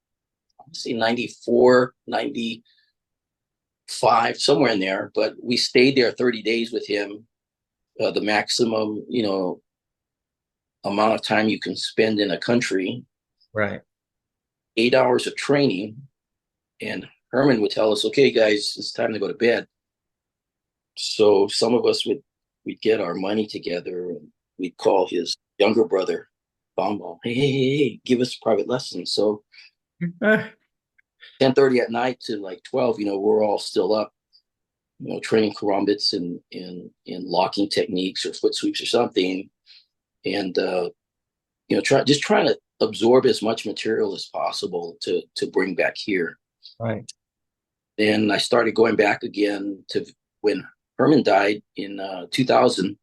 I want to say 94, 95, somewhere in there. But we stayed there 30 days with him. The maximum, amount of time you can spend in a country, Right. 8 hours of training. And Herman would tell us, okay, guys, it's time to go to bed. So some of us we'd get our money together and we'd call his younger brother, Bombo, hey, give us private lessons. So 10:30 at night to like 12, we're all still up, training karambits and locking techniques or foot sweeps or something. And, trying to absorb as much material as possible to bring back here. Right. Then I started going back again to when Herman died in 2000.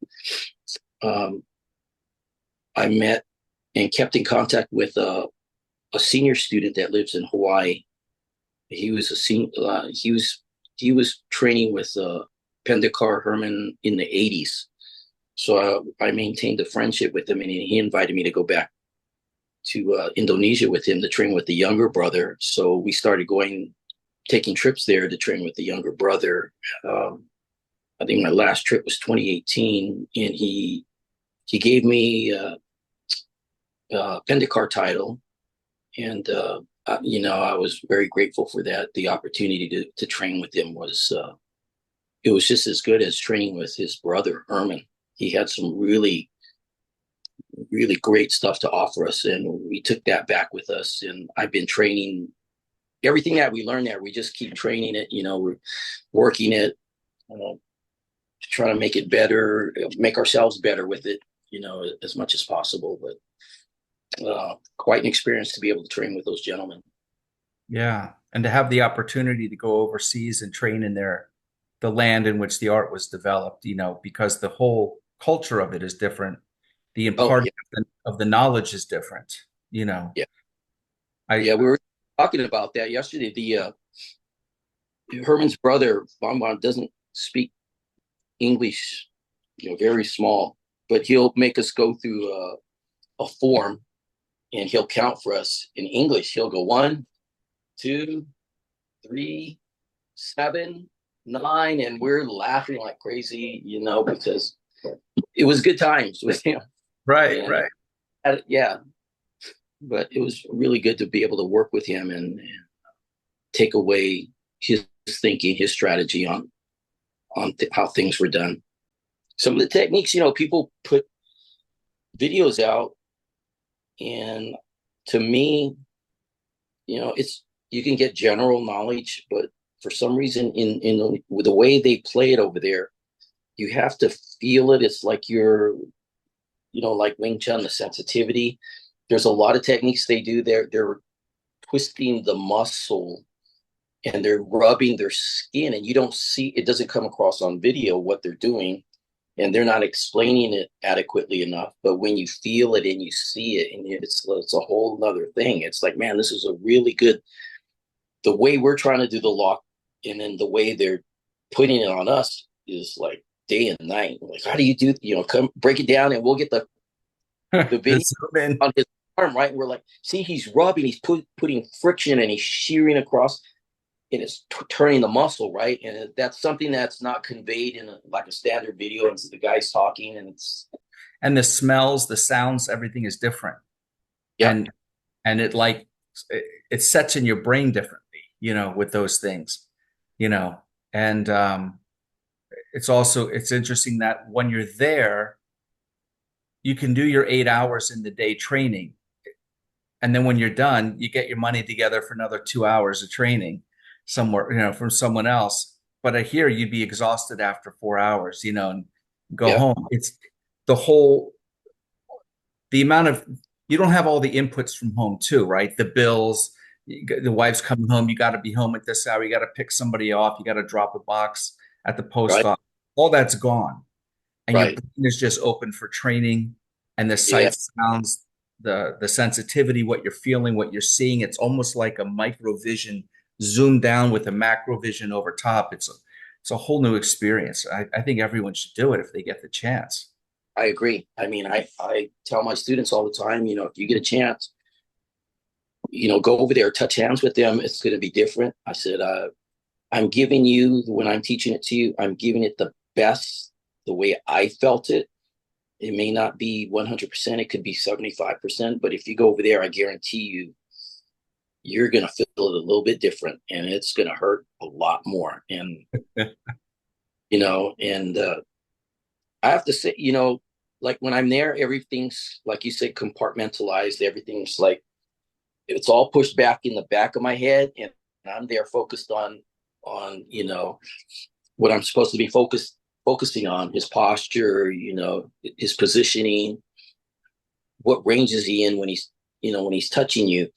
I met and kept in contact with a senior student that lives in Hawaii. He was a senior. He was training with Pendekar Herman in the 80s. So I maintained a friendship with him, and he invited me to go back to Indonesia with him to train with the younger brother. So we started taking trips there to train with the younger brother. I think my last trip was 2018, and he gave me a Pendekar title, and I was very grateful for that. The opportunity to train with him was it was just as good as training with his brother Herman. He had some really, really great stuff to offer us, and we took that back with us. And I've been training everything that we learned there. We just keep training it. We're working it, trying to make it better, make ourselves better with it. As much as possible. But quite an experience to be able to train with those gentlemen. Yeah. And to have the opportunity to go overseas and train in the land in which the art was developed, because the whole culture of it is different. The imparting of the knowledge is different, Yeah. We were talking about that yesterday. The Herman's brother, Bonbon, doesn't speak English, very small, but he'll make us go through a form and he'll count for us in English. He'll go 1, 2, 3, 7, 9, and we're laughing like crazy, because it was good times with him. Right, right. Yeah. But it was really good to be able to work with him and take away his thinking, his strategy on how things were done. Some of the techniques, people put videos out, and to me, it's you can get general knowledge, but for some reason, in the way they play it over there, you have to feel it. It's like you're, like Wing Chun, the sensitivity. There's a lot of techniques they do. They're twisting the muscle and they're rubbing their skin, and you don't see it. Doesn't come across on video what they're doing, and they're not explaining it adequately enough. But when you feel it and you see it, and it's a whole nother thing. It's like, man, this is a really good. The way we're trying to do the lock, and then the way they're putting it on us is like day and night. Like, how do you do? Come break it down, and we'll get the video on his arm, right? And we're like, see, he's rubbing, he's putting friction, and he's shearing across. And it's turning the muscle, right? And that's something that's not conveyed in a standard video. And the guy's talking, and the smells, the sounds, everything is different. Yeah. And it sets in your brain differently, with those things, and it's interesting that when you're there, you can do your 8 hours in the day training, And then when you're done, you get your money together for another 2 hours of training somewhere, from someone else. But I hear you'd be exhausted after 4 hours, and go Yeah, home. It's the whole, the amount of, you don't have all the inputs from home too, right? The bills, the wife's coming home, you got to be home at this hour, you got to pick somebody off, you got to drop a box at the post right, office. All that's gone. And your right. brain is just open for training and the Yeah, sights, sounds, the sensitivity, what you're feeling, what you're seeing. It's almost like a micro vision zoomed down with a macro vision over top. It's a whole new experience. I think everyone should do it if they get the chance. I agree. I mean, I tell my students all the time, if you get a chance, go over there, touch hands with them. It's going to be different. I said, I'm giving you, when I'm teaching it to you, I'm giving it the best, the way I felt it. It may not be 100%, it could be 75%, but if you go over there, I guarantee you're going to feel it a little bit different, and it's going to hurt a lot more. And, and I have to say, like when I'm there, everything's, like you said, compartmentalized. Everything's like, it's all pushed back in the back of my head, and I'm there focused on what I'm supposed to be focusing on: his posture, his positioning, what range is he in when he's touching you.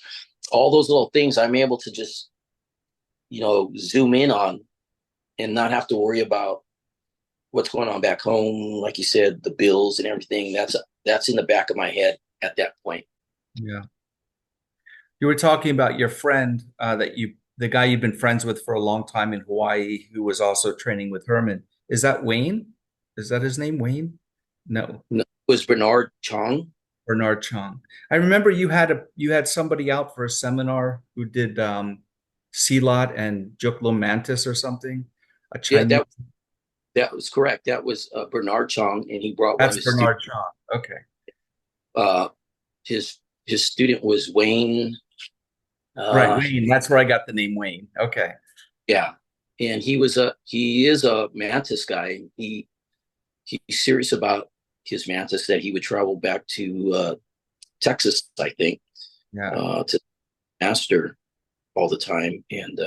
All those little things I'm able to just zoom in on and not have to worry about what's going on back home. Like you said, the bills and everything, that's in the back of my head at that point. Yeah. You were talking about your friend the guy you've been friends with for a long time in Hawaii, who was also training with Herman. Is that Wayne? Is that his name, Wayne? No, No, it was Bernard Chong. Bernard Chong. I remember you had somebody out for a seminar who did Silat and Juklo Mantis or something, a Yeah, Chinese. that was correct. That was Bernard Chong, and he brought one of That's his students. Bernard Chong. Okay. Uh, his student was Wayne. Right, Uh, Wayne. That's where I got the name Wayne. Okay. yeah, and he is a Mantis guy. He's serious about his Mantis, that he would travel back to Texas, I think, Yeah. to master all the time, and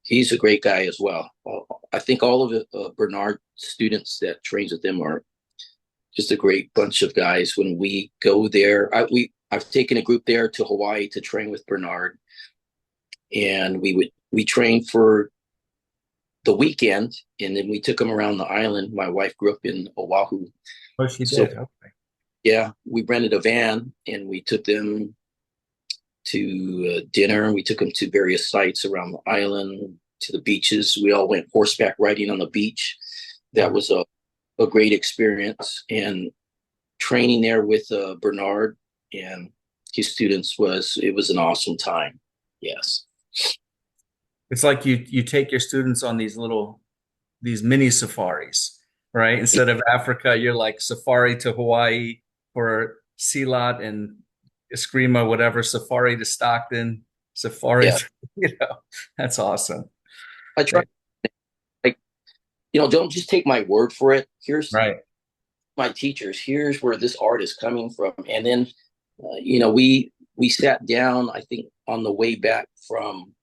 he's a great guy as well. I think all of the Bernard students that trains with him are just a great bunch of guys. When we go there, I've taken a group there to Hawaii to train with Bernard, and we trained for the weekend, and then we took them around the island. My wife grew up in Oahu, Oh, she so did. Okay. yeah, we rented a van and we took them to dinner. We took them to various sites around the island, to the beaches. We all went horseback riding on the beach. That was a great experience. And training there with Bernard and his students it was an awesome time. Yes. It's like you take your students on these mini safaris, right? Instead of Africa, you're like safari to Hawaii for Silat and Escrima, whatever, safari to Stockton, safari Yeah. to, that's awesome. I try, like, don't just take my word for it. Here's Right. my teachers. Here's where this art is coming from. And then, we sat down, I think, on the way back from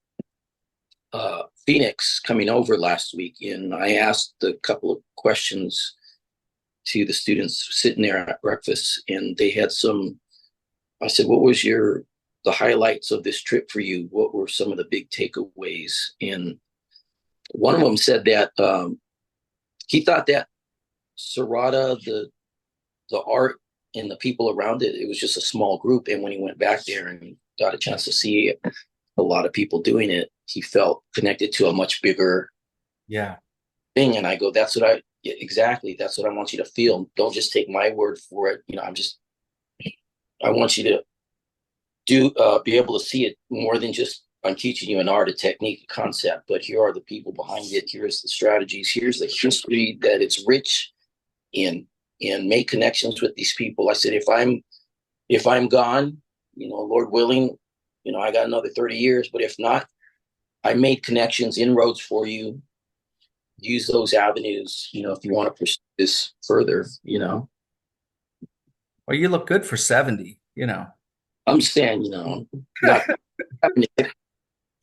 Phoenix coming over last week, and I asked a couple of questions to the students sitting there at breakfast, and they had I said, what was the highlights of this trip for you? What were some of the big takeaways? And one of them said that he thought that Serrata, the art and the people around it, it was just a small group. And when he went back there and got a chance to see a lot of people doing it, he felt connected to a much bigger Yeah. thing. And I go, exactly. That's what I want you to feel. Don't just take my word for it. I want you to be able to see it more than just, I'm teaching you an art, a technique, a concept, but here are the people behind it. Here's the strategies. Here's the history that it's rich in, and make connections with these people. I said, if I'm gone, Lord willing, I got another 30 years, but if not, I made connections, inroads for you. Use those avenues, if you want to pursue this further. Well, you look good for 70. I'm saying, not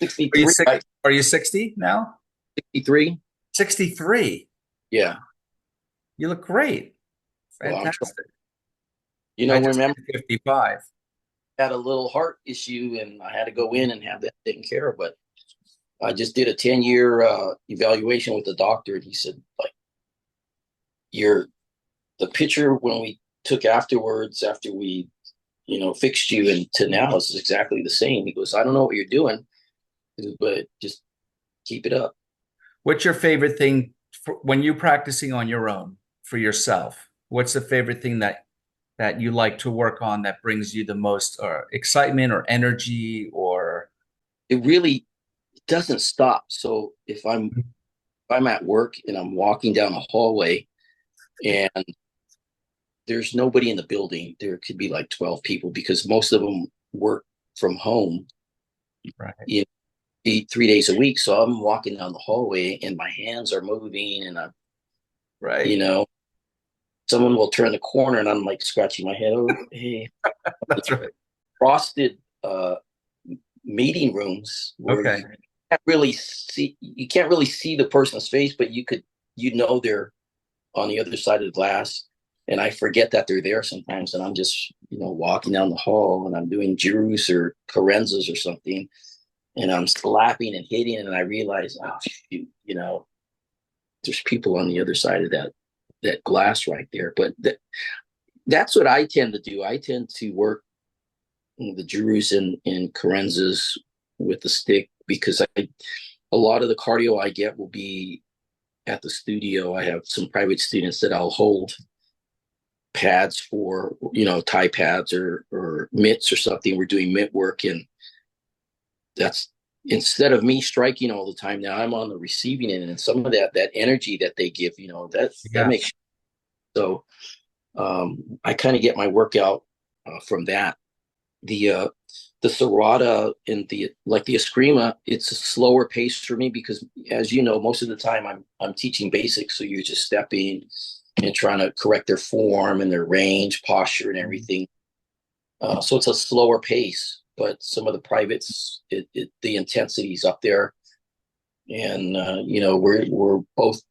63, right? Are you 60 now? 63. 63. Yeah. You look great. Well, I'm trying. Fantastic. I just Remember, hit 55. I had a little heart issue and I had to go in and have that taken care of. But I just did a 10-year evaluation with the doctor, and he said, like, you're the picture when we took afterwards, after we, fixed you, and to now is exactly the same. He goes, I don't know what you're doing, but just keep it up. What's your favorite thing when you're practicing on your own for yourself? What's the favorite thing that you like to work on that brings you the most excitement or energy or It really doesn't stop. So if I'm at work and I'm walking down a hallway and there's nobody in the building, there could be like 12 people because most of them work from home, right? 3 days a week. So I'm walking down the hallway and my hands are moving, and I'm, Right. someone will turn the corner and I'm like scratching my head. Oh, hey, That's right. frosted meeting rooms where Okay. you can't really see the person's face, but they're on the other side of the glass. And I forget that they're there sometimes. And I'm just, walking down the hall and I'm doing Jirus or Carenzas or something. And I'm slapping and hitting. And I realize, oh, shoot, there's people on the other side of that glass right there. But that's what I tend to do. I tend to work the Jirus and Carenzas with the stick because a lot of the cardio I get will be at the studio. I have some private students that I'll hold pads for, Thai pads or mitts or something. We're doing mitt work, and that's instead of me striking all the time. Now I'm on the receiving end, and some of that energy that they give, that Yeah. makes so. I kind of get my workout from that. The Serrata and the Escrima, it's a slower pace for me because, as you know, most of the time I'm teaching basics, so you're just stepping and trying to correct their form and their range, posture, and everything. So it's a slower pace. But some of the privates, the intensity's up there, and we're both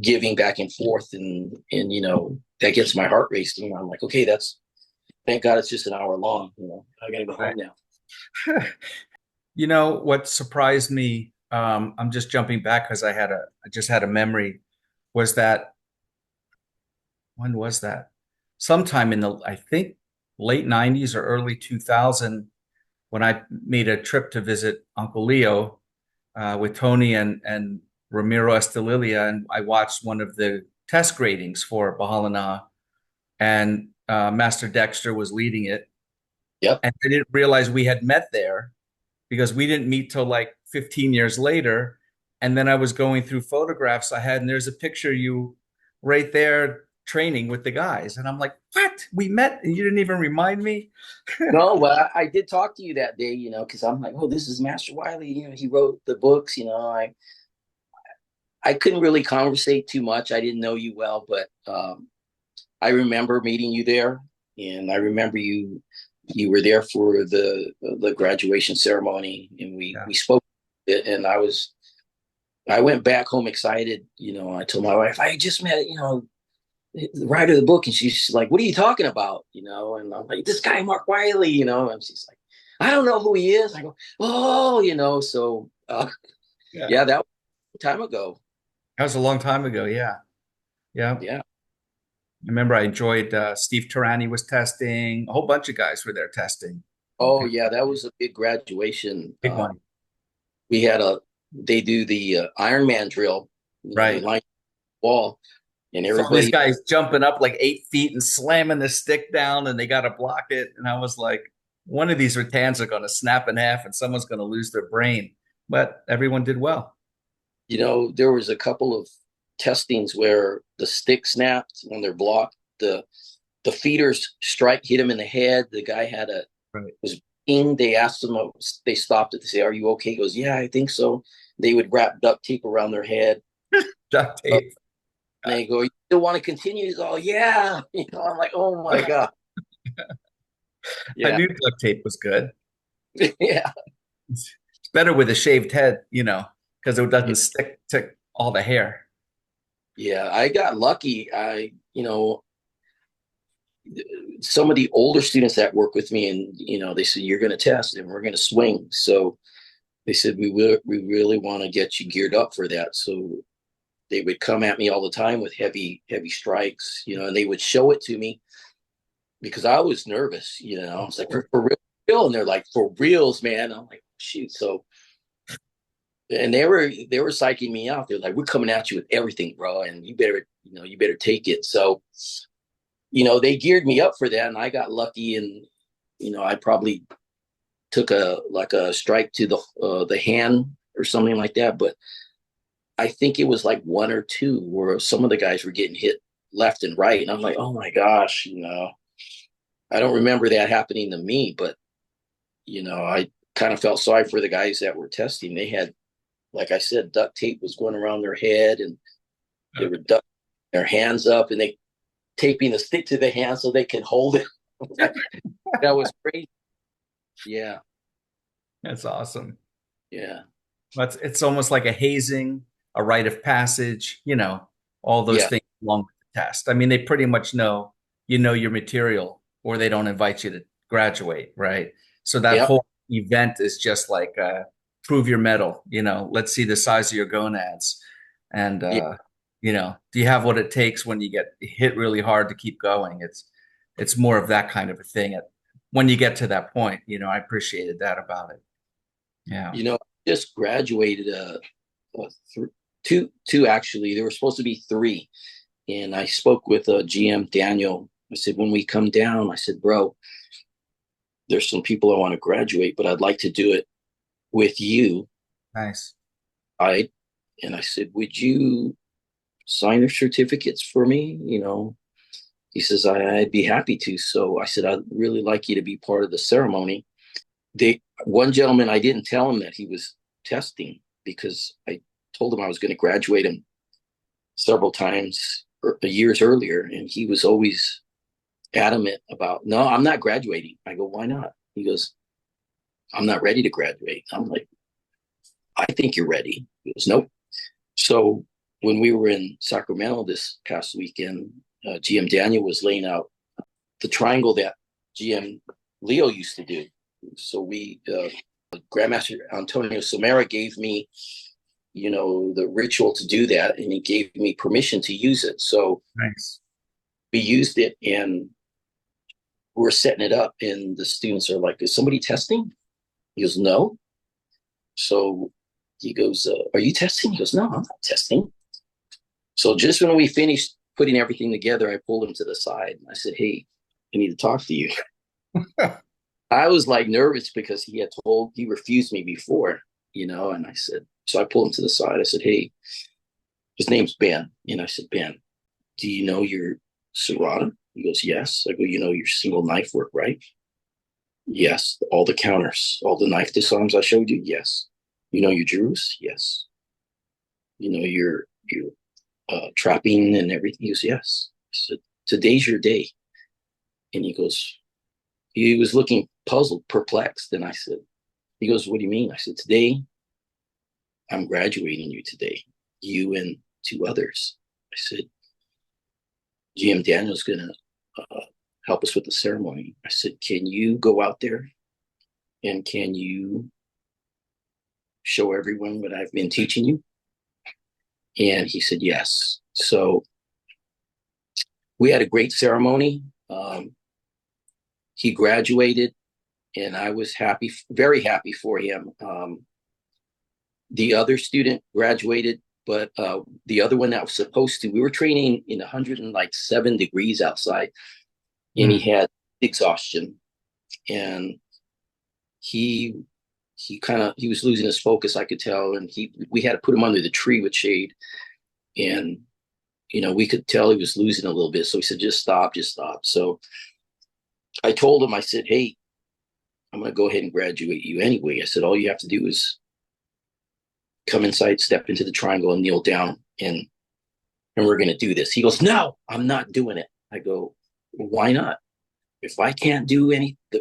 giving back and forth, and that gets my heart racing. I'm like, okay, thank God it's just an hour long. I gotta go home now. What surprised me, I'm just jumping back because I just had a memory, was that when was that? Sometime in the, I think, late 90s or early 2000, when I made a trip to visit Uncle Leo with Tony and Ramiro Estelilia, and I watched one of the test gradings for Bahala, and Master Dexter was leading it. Yep. And I didn't realize we had met there because we didn't meet till like 15 years later. And then I was going through photographs I had, and there's a picture of you right there training with the guys. And I'm like, what? We met and you didn't even remind me? No, well, I did talk to you that day, because I'm like, oh, this is Master Wiley. He wrote the books. I couldn't really conversate too much. I didn't know you well, but I remember meeting you there, and I remember you were there for the graduation ceremony, and we spoke, and I went back home excited. I told my wife I just met the writer of the book, and she's like, what are you talking about? And I'm like, this guy Mark Wiley, and she's like, I don't know who he is. I go, oh, so yeah, that was a time ago. That was a long time ago. Yeah. Yeah. I remember I enjoyed Steve Tarani was testing. A whole bunch of guys were there testing. Oh yeah, that was a big graduation. Big one. We had they do the Ironman drill, Right. line wall, and So everybody. these guys jumping up like 8 feet and slamming the stick down, and they got to block it. And I was like, one of these rattans are going to snap in half, and someone's going to lose their brain. But everyone did well. There was a couple of testings where the stick snapped when they're blocked. The feeder's strike hit him in the head. The guy was being. They asked him. They stopped it to say, "Are you okay?" He goes, "Yeah, I think so." They would wrap duct tape around their head. Duct tape. And they go, "You still want to continue?" He's all, "Yeah." I'm like, "Oh my God." I Yeah. knew duct tape was good. Yeah. It's better with a shaved head, because it Yeah. doesn't stick to all the hair. Yeah. I got lucky. Some of the older students that work with me, and they said you're going to test and we're going to swing. So they said we really want to get you geared up for that. So they would come at me all the time with heavy strikes, and they would show it to me because I was nervous. I was like, for real, and they're like, for reals, man. I'm like, shoot. So and they were psyching me out. They're like, we're coming at you with everything, bro, and you better take it. So they geared me up for that, and I got lucky, and I probably took a strike to the hand or something like that, but I think it was like one or two where some of the guys were getting hit left and right, and I'm like, oh my gosh, I don't remember that happening to me, but I kind of felt sorry for the guys that were testing. They had, like I said, duct tape was going around their head, and they were ducking their hands up, and they taping the stick to the hand so they can hold it. That was crazy. Yeah, That's awesome. yeah, It's almost like a hazing, a rite of passage, all those yeah, things along with the test. I mean, they pretty much know your material, or they don't invite you to graduate, right? So that yep, whole event is just like prove your mettle, let's see the size of your gonads. And yeah. do you have what it takes when you get hit really hard to keep going? It's more of that kind of a thing when you get to that point. I appreciated that about it. Yeah. I just graduated two actually. There were supposed to be three, and I spoke with GM Daniel. I said, when we come down, I said, bro, there's some people I want to graduate, but I'd like to do it with you. Nice. And I said, would you sign their certificates for me? He says, I'd be happy to. So I said, I'd really like you to be part of the ceremony. One gentleman, I didn't tell him that he was testing because I told him I was going to graduate him several times years earlier. And he was always adamant about, no, I'm not graduating. I go, why not? He goes, I'm not ready to graduate. I'm like, I think you're ready. He goes, nope. So when we were in Sacramento this past weekend, GM Daniel was laying out the triangle that GM Leo used to do. So Grandmaster Antonio Somera gave me, the ritual to do that, and he gave me permission to use it. So Nice. we used it, and we're setting it up, and the students are like, is somebody testing? He goes, no. So he goes, are you testing? He goes, no, I'm not testing. So just when we finished putting everything together, I pulled him to the side. I said, hey, I need to talk to you. I was like nervous because he refused me before, and I said, so I pulled him to the side. I said, hey, his name's Ben. And I said, Ben, do you know your serrata? He goes, yes. I go, your single knife work, right? Yes. All the counters, all the knife disarms I showed you? Yes. You know your Jews? Yes. You know your trapping and everything? He goes, yes. I said, today's your day. And he was looking puzzled, perplexed. And I said, he goes, what do you mean? I said, today, I'm graduating you today, you and two others. I said, GM Daniel's going to help us with the ceremony. I said, can you go out there and can you show everyone what I've been teaching you? And he said, yes. So we had a great ceremony. He graduated, and I was happy, very happy for him. The other student graduated, but the other one that was supposed to, we were training in 107 degrees outside, and he had exhaustion, and he was losing his focus, I could tell, and we had to put him under the tree with shade, and we could tell he was losing a little bit. So he said, just stop. So I told him, I said, hey, I'm going to go ahead and graduate you anyway. I said, all you have to do is come inside, step into the triangle, and kneel down, and we're going to do this. He goes, no, I'm not doing it. I go, well, why not? if I can't do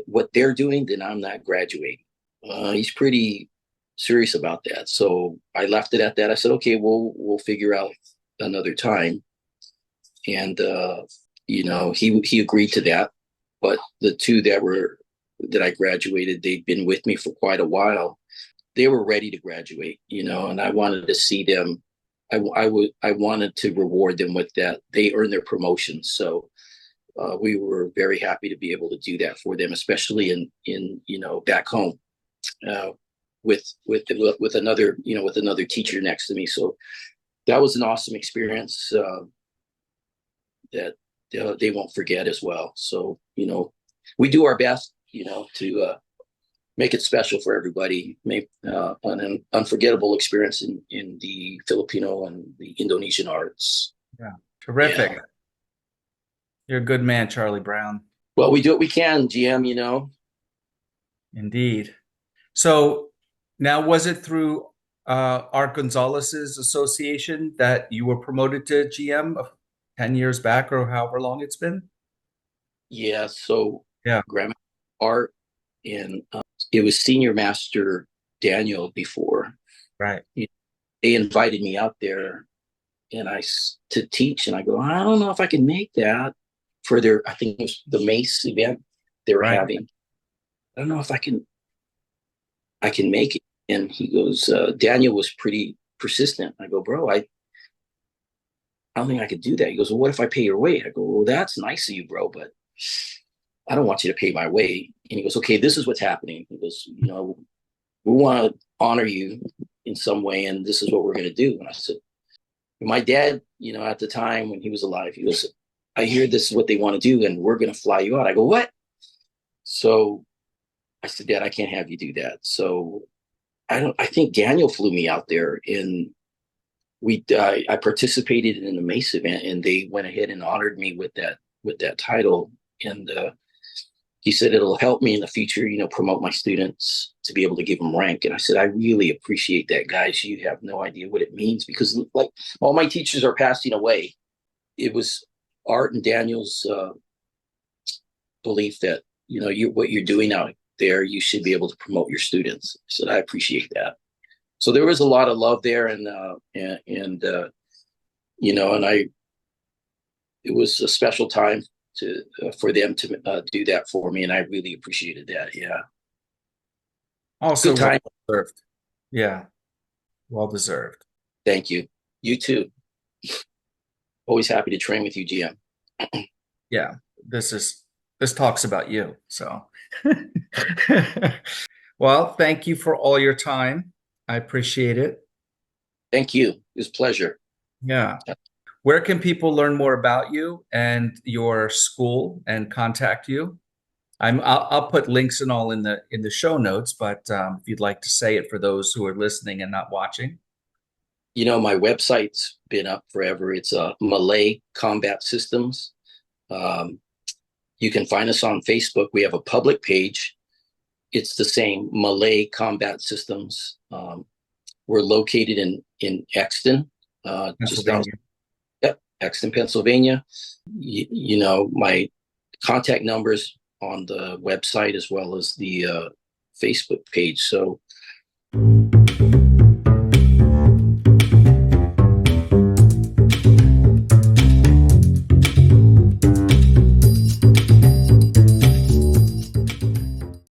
what they're doing, then I'm not graduating. He's pretty serious about that. So I left it at that. I said, okay, we'll figure out another time. And he agreed to that. But the two that I graduated, they'd been with me for quite a while. They were ready to graduate, and I wanted to see them. I wanted to reward them with that. They earned their promotions, so we were very happy to be able to do that for them, especially in back home with another teacher next to me. So that was an awesome experience that they won't forget as well. So we do our best, to make it special for everybody, make an unforgettable experience in the Filipino and the Indonesian arts. Yeah, terrific. Yeah. You're a good man, Charlie Brown. Well, we do what we can, GM, Indeed. So now, was it through Art Gonzalez's association that you were promoted to GM 10 years back or however long it's been? Yeah, so Yeah. Grandmaster Art, and it was Senior Master Daniel before. Right. They invited me out there to teach, and I go, I don't know if I can make that for I think it was the Mace event they were having. I don't know if I can make it. And he goes, Daniel was pretty persistent. I go, bro, I don't think I could do that. He goes, well, what if I pay your way? I go, well, that's nice of you, bro, but I don't want you to pay my way. And he goes, okay, this is what's happening. He goes, we want to honor you in some way, and this is what we're going to do. And I said, my dad, at the time when he was alive, he goes, I hear this is what they want to do, and we're going to fly you out. I go, what? So I said, Dad, I can't have you do that. So I think Daniel flew me out there, and I participated in the Mace event, and they went ahead and honored me with that title. And he said, it'll help me in the future, promote my students to be able to give them rank. And I said, I really appreciate that, guys. You have no idea what it means, because like all my teachers are passing away. It was Art and Daniel's belief that, what you're doing out there, you should be able to promote your students. I said, I appreciate that. So there was a lot of love there, and it was a special time for them to do that for me, and I really appreciated that. Yeah. Also, good time. well deserved. Yeah, well deserved. Thank you. You too. Always happy to train with you, GM. Yeah, this talks about you. So, well, thank you for all your time. I appreciate it. Thank you. It was a pleasure. Yeah. Where can people learn more about you and your school and contact you? I'll put links and all in the show notes, but if you'd like to say it for those who are listening and not watching. My website's been up forever. It's Malay Combat Systems. You can find us on Facebook. We have a public page. It's the same, Malay Combat Systems. We're located in Exton, Exton, Pennsylvania. My contact numbers on the website as well as the Facebook page. So